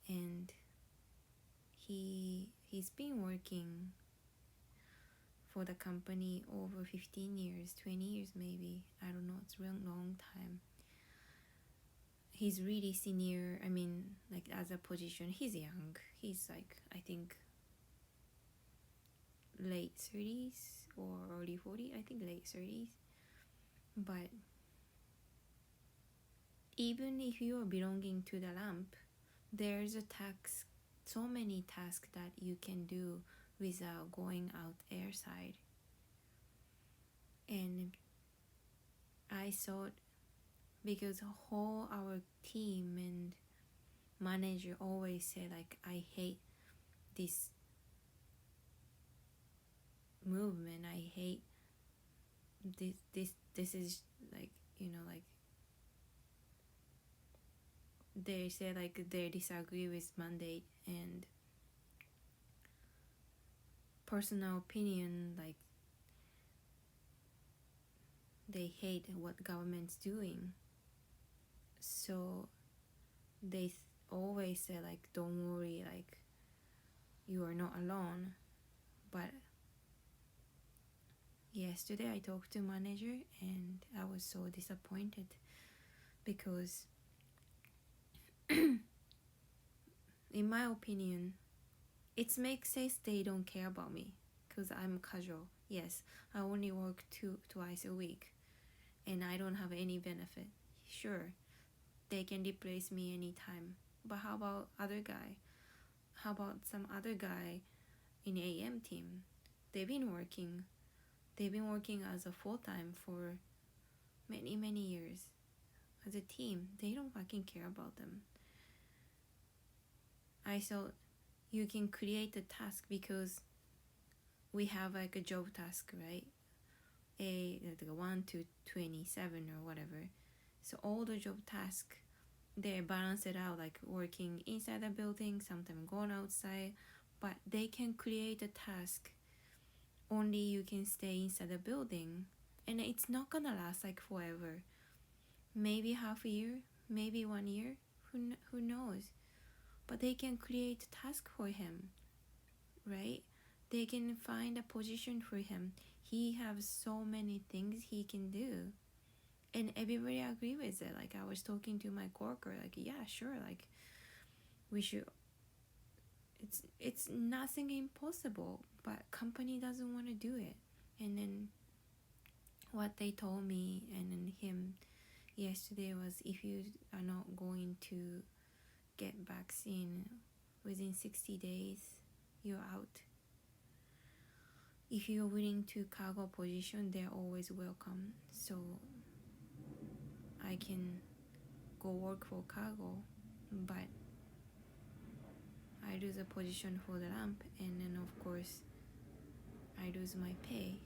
and he's been working for the company over 15 years, 20 years maybe, I don't know, it's a real long time. He's really senior, I mean, like as a position, he's young, he's like, I think late 30s or early 40s, I think late 30s. But even if you are belonging to the lamp, there's a task, so many tasks that you can do without going out airside. And I thought, because whole our team and manager always say like, I hate this movement, I hate this is like, you know, like they say like they disagree with mandate and personal opinion, like they hate what government's doing. So they always say like, don't worry, like you are not alone. But yesterday I talked to manager and I was so disappointed because in my opinion, it makes sense they don't care about me because I'm casual. Yes, I only work twice a week and I don't have any benefit. Sure, they can replace me anytime. But how about other guy? How about some other guy in AM team? They've been working as a full-time for many, many years. As a team, they don't fucking care about them. I thought you can create a task because we have like a job task, right? Like 1 to 27 or whatever. So all the job tasks, they balance it out, like working inside the building, sometimes going outside, but they can create a task only you can stay inside the building, and it's not gonna last like forever. Maybe half a year, maybe 1 year, who knows? But they can create a task for him, right? They can find a position for him. He has so many things he can do, and everybody agree with it. Like I was talking to my coworker, like, yeah, sure, like we should. It's nothing impossible, but company doesn't want to do it. And then what they told me and then him yesterday was, if you are not going to get vaccine within 60 days, you're out. If you're willing to cargo position, they're always welcome. So I can go work for cargo, but I lose a position for the lamp, and then of course I lose my pay.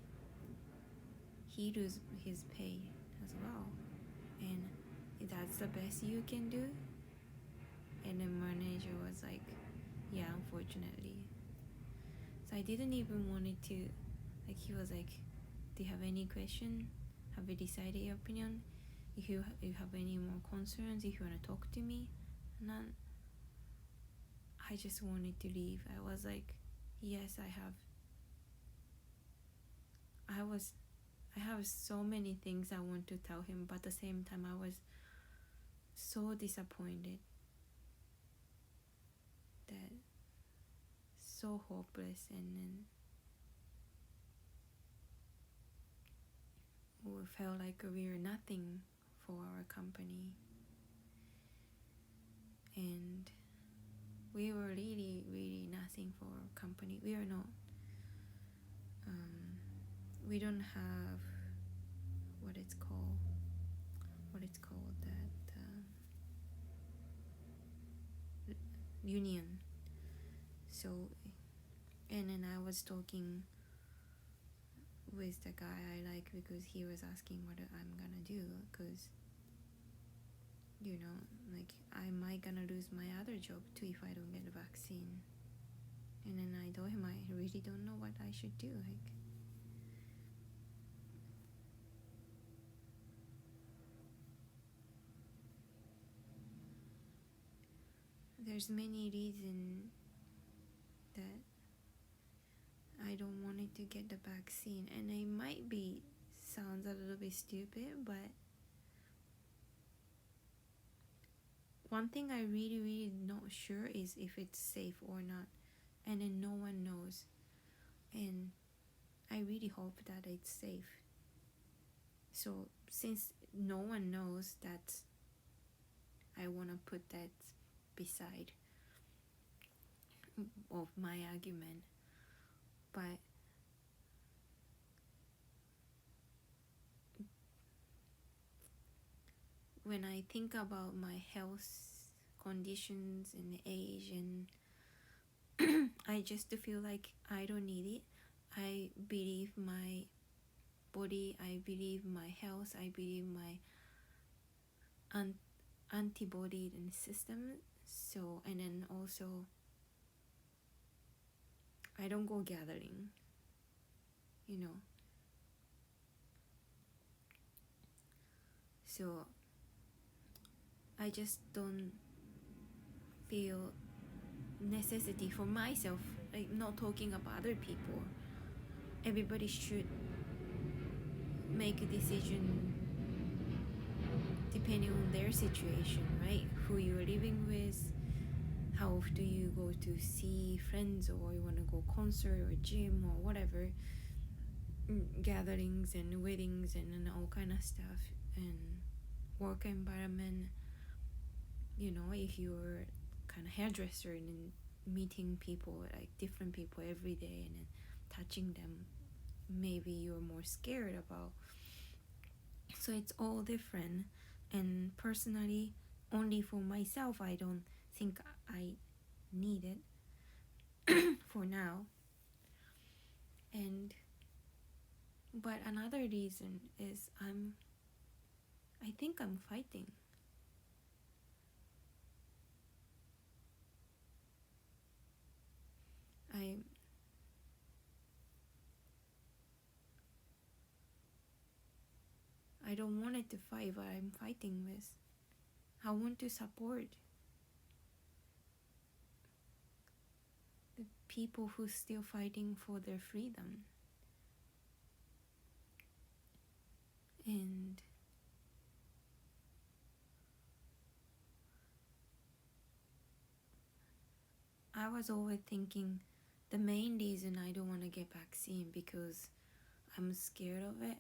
He lose his pay as well, and that's the best you can do. And the manager was like, yeah, unfortunately. So I didn't even want it to, like, he was like, do you have any question? Have you decided your opinion? If you have any more concerns, if you want to talk to me? None. I just wanted to leave. I was like, yes, I have so many things I want to tell him, but at the same time I was so disappointed that so hopeless, and then we felt like we were nothing for our company, and we were really, really nothing for our company. We are not. We don't have what it's called that union. So, and then I was talking with the guy I like because he was asking what I'm gonna do, because like I might gonna lose my other job too if I don't get a vaccine. And then I told him I really don't know what I should do. Like, there's many reasons that I don't want it to get the vaccine, and it might be sounds a little bit stupid, but one thing I really, really not sure is if it's safe or not, and then no one knows, and I really hope that it's safe. So since no one knows, that I want to put that beside of my argument. But when I think about my health conditions and age, and I just feel like I don't need it. I believe my body, I believe my health, I believe my antibody and system. So, and then also I don't go gathering, so I just don't feel necessity for myself, like not talking about other people. Everybody should make a decision depending on their situation, right? Who you're living with, how often you go to see friends, or you want to go concert or gym or whatever, gatherings and weddings and all kind of stuff, and work environment. If you're kind of hairdresser and meeting people, like different people every day, and then touching them, maybe you're more scared about. So it's all different. And personally, only for myself, I don't think I need it for now. But another reason is I think I'm fighting. I don't want it to fight, but I'm fighting with. I want to support the people who still fighting for their freedom. And I was always thinking the main reason I don't want to get vaccine because I'm scared of it.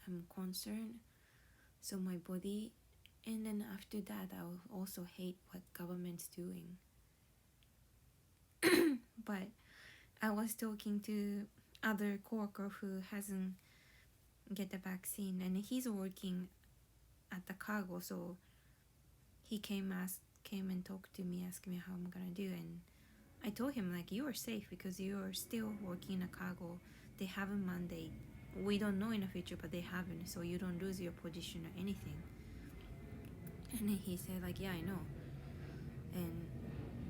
I'm concerned. So my body, and then after that I will also hate what government's doing. But I was talking to other coworker who hasn't get the vaccine, and he's working at the cargo, so he came and talked to me, asked me how I'm gonna do, and I told him like, you are safe because you are still working in a cargo. They have a mandate. We don't know in the future, but they haven't, so you don't lose your position or anything. And then he said like, yeah, I know. And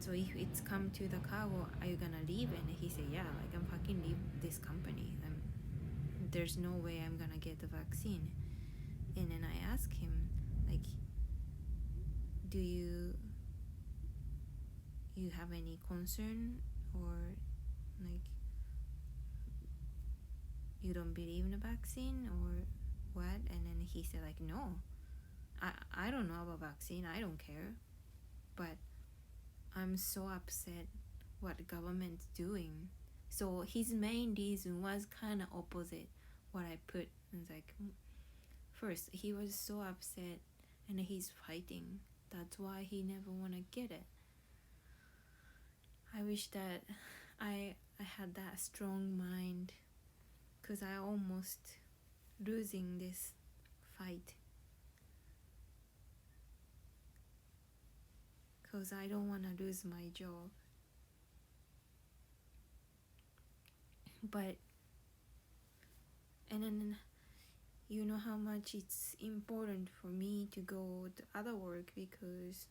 so if it's come to the cargo, are you gonna leave? And he said, yeah, like I'm fucking leave this company. There's no way I'm gonna get the vaccine. And then I asked him like, do you have any concern, or like you don't believe in the vaccine or what? And then he said like, no, I don't know about vaccine, I don't care, but I'm so upset what government's doing. So his main reason was kind of opposite what I put. It's like, first, he was so upset and he's fighting. That's why he never want to get it. I wish that I had that strong mind, because I almost losing this fight. Because I don't want to lose my job. But, and then you know how much it's important for me to go to other work, because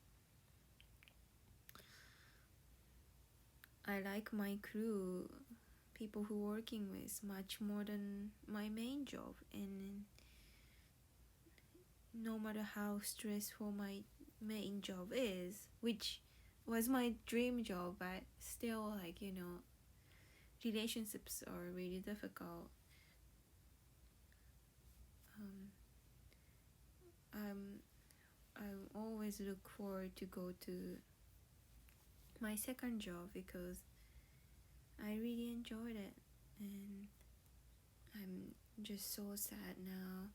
I like my crew, people who working with, much more than my main job. And no matter how stressful my main job is, which was my dream job, but still, like, you know, relationships are really difficult. I always look forward to go to my second job, because I really enjoyed it, and I'm just so sad now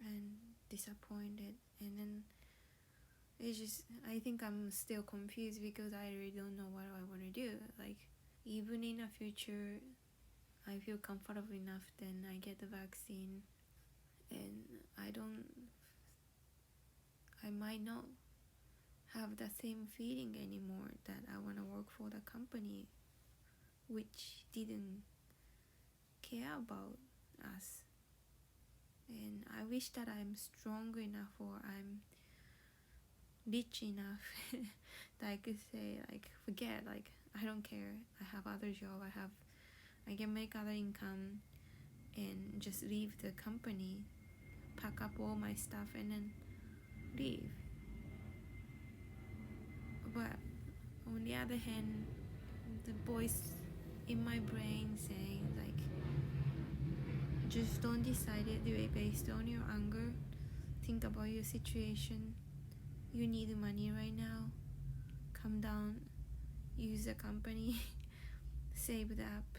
and disappointed. And then it's just, I think I'm still confused, because I really don't know what I want to do. Like, even in the future, I feel comfortable enough, then I get the vaccine, and I might not have the same feeling anymore that I want to work for the company which didn't care about us. And I wish that I'm strong enough, or I'm rich enough that I could say, like, forget, like, I don't care, I have other job, I can make other income, and just leave the company, pack up all my stuff, and then leave. But on the other hand, the voice in my brain saying, like, just don't decide it, do it based on your anger, think about your situation, you need money right now, calm down, use the company, save it up.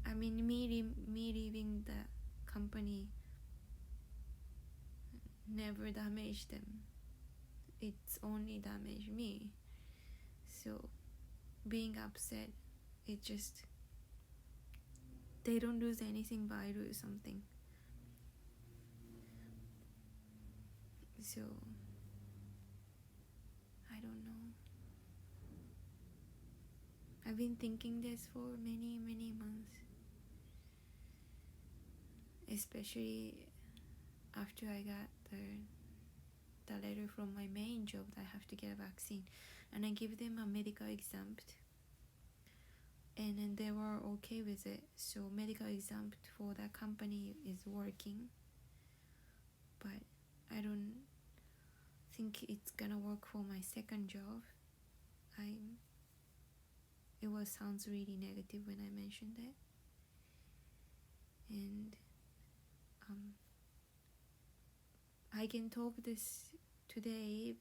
I mean, me leaving the company never damaged them, it's only damaged me. So being upset, it just, they don't lose anything, but I lose something. So I don't know. I've been thinking this for many months, especially after I got the letter from my main job that I have to get a vaccine, and I give them a medical exempt, and then they were okay with it. So medical exempt for that company is working, but I don't think it's gonna work for my second job. It sounds really negative when I mentioned it, and I can talk this today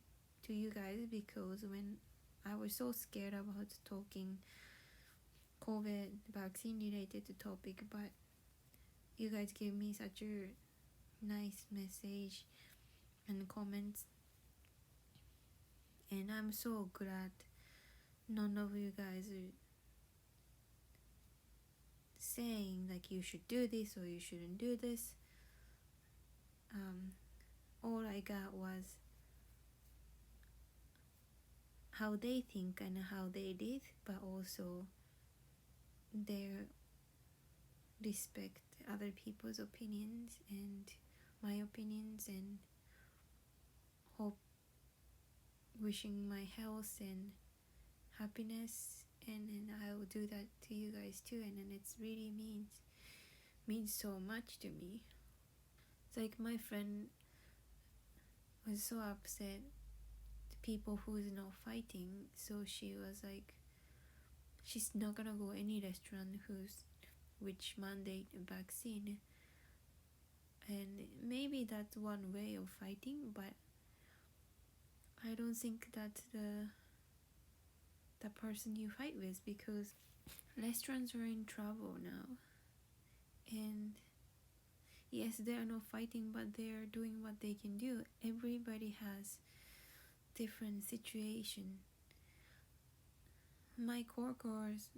to you guys, because when I was so scared about talking COVID vaccine related topic, but you guys gave me such a nice message and comments, and I'm so glad none of you guys are saying, like, you should do this or you shouldn't do this. All I got was how they think and how they did, but also their respect other people's opinions and my opinions, and hope, wishing my health and happiness, and I will do that to you guys too. And then it's really means so much to me. It's like my friend was so upset, the people who is not fighting, so she was like, she's not gonna go any restaurant which mandate a vaccine. And maybe that's one way of fighting, but I don't think that's the person you fight with, because restaurants are in trouble now, and yes, they are not fighting, but they are doing what they can do. Everybody has different situation. My coworkers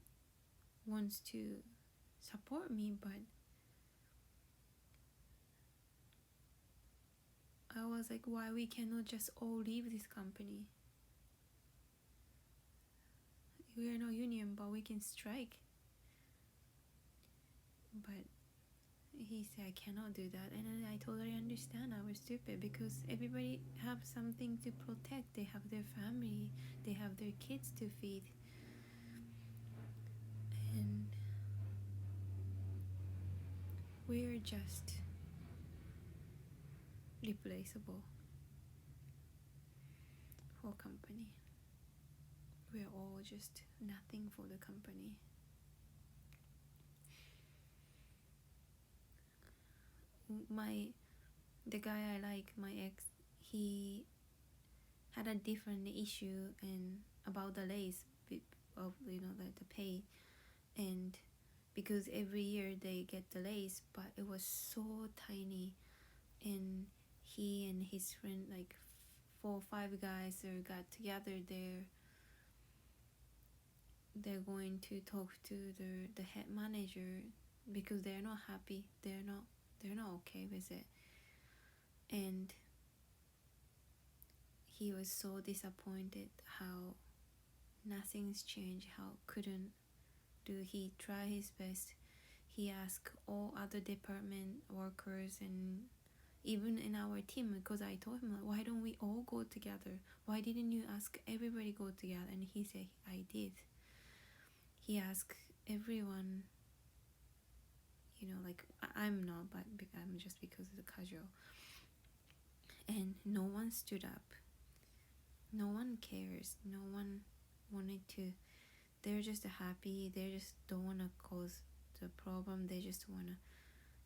wants to support me, but I was like, why we cannot just all leave this company? We are no union, but we can strike. But he said, I cannot do that. And I totally understand. I was stupid, because everybody have something to protect. They have their family, they have their kids to feed, and we're just replaceable for company. We're all just nothing for the company. The guy I like, my ex, he had a different issue and about the raise of the pay, and because every year they get the raise, but it was so tiny, and he and his friend, like 4 or 5 guys, got together. They're going to talk to the head manager, because they're not happy. They're not okay with it, and he was so disappointed how nothing's changed, how couldn't do. He tried his best. He asked all other department workers, and even in our team, because I told him, like, why don't we all go together? Why didn't you ask everybody go together? And he said, I did. He asked everyone, like, I'm not, but I'm just because of the casual. And no one stood up. No one cares. No one wanted to. They're just happy. They just don't want to cause the problem. They just want to,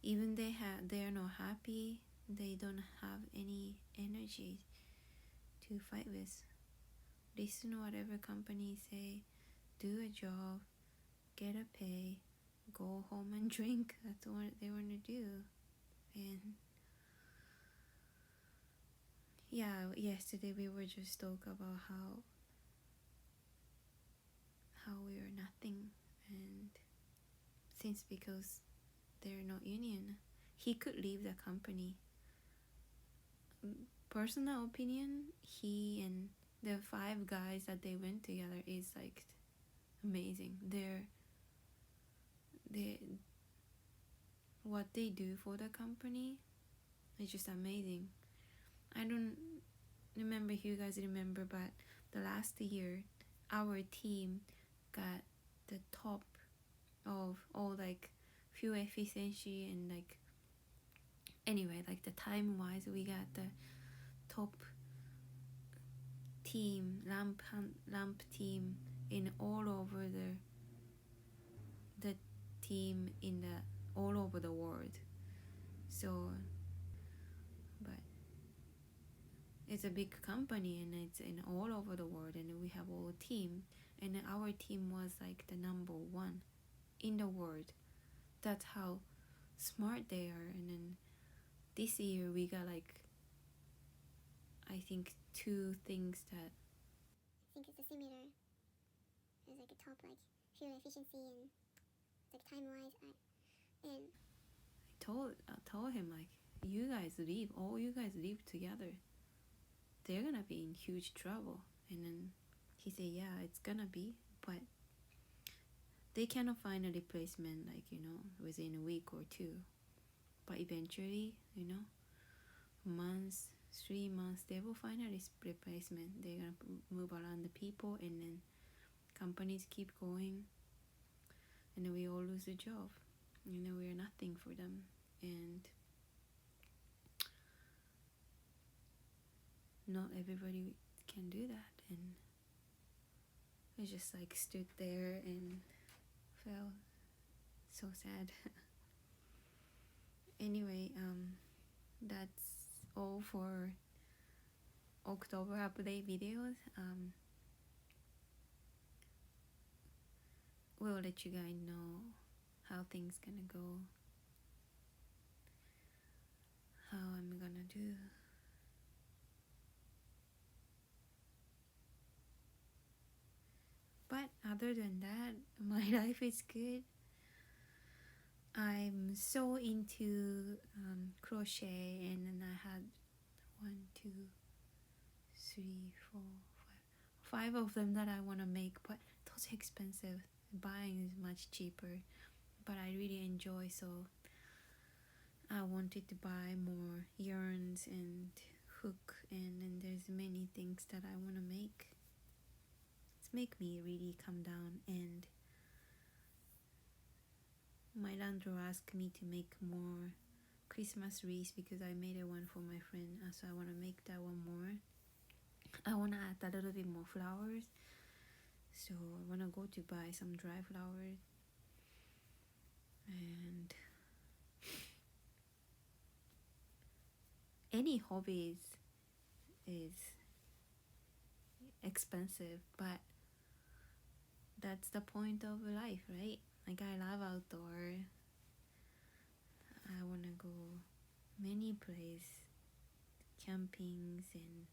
even they're not happy. They don't have any energy to fight with. Listen whatever company say. Do a job. Get a pay. Go home and drink. That's what they want to do. And yeah, yesterday we were just talking about how we are nothing, and since because they're not union, he could leave the company. Personal opinion, he and the 5 guys that they went together is like amazing. They what they do for the company is just amazing. I don't remember if you guys remember, but the last year our team got the top of all, like, fuel efficiency and, like, anyway, like, the time wise, we got the top team, lamp team in all over the team in the all over the world. So, but it's a big company, and it's in all over the world, and we have all team, and our team was like the number 1 in the world. That's how smart they are. And then this year we got, like, I think 2 things that I think it's similar as, like, a top, like, fuel efficiency and, like, time wise. And I told him, like, all you guys leave together, they're gonna be in huge trouble. And then he said, yeah, it's gonna be, but they cannot find a replacement, like, within a week or 2. But eventually, 3 months, they will find a replacement. They're gonna move around the people, and then companies keep going, and then we all lose a job. We're nothing for them. And not everybody can do that. And I just, like, stood there and felt so sad. Anyway, that's all for October update videos. We'll let you guys know how things gonna go, how I'm gonna do. But other than that, my life is good. I'm so into crochet, and then I had 1, 2, 3, 4, 5 of them that I want to make, but those are expensive. Buying is much cheaper, but I really enjoy, so I wanted to buy more yarns and hook, and then there's many things that I want to make. It's make me really calm down. And my landlord asked me to make more Christmas wreaths because I made a one for my friend, so I want to make that one more. I want to add a little bit more flowers, so I want to go to buy some dry flowers. And any hobbies is expensive, but that's the point of life, right? Like, I love outdoor. I want to go many places, campings, and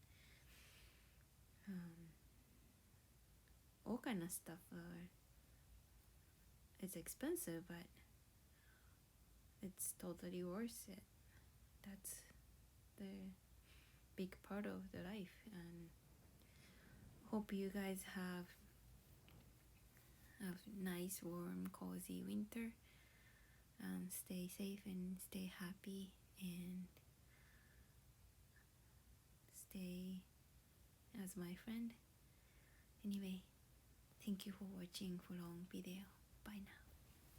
all kind of stuff. It's expensive, but it's totally worth it. That's the big part of the life. And hope you guys have a nice, warm, cozy winter, and stay safe and stay happy and stay as my friend. Anyway, thank you for watching for long video.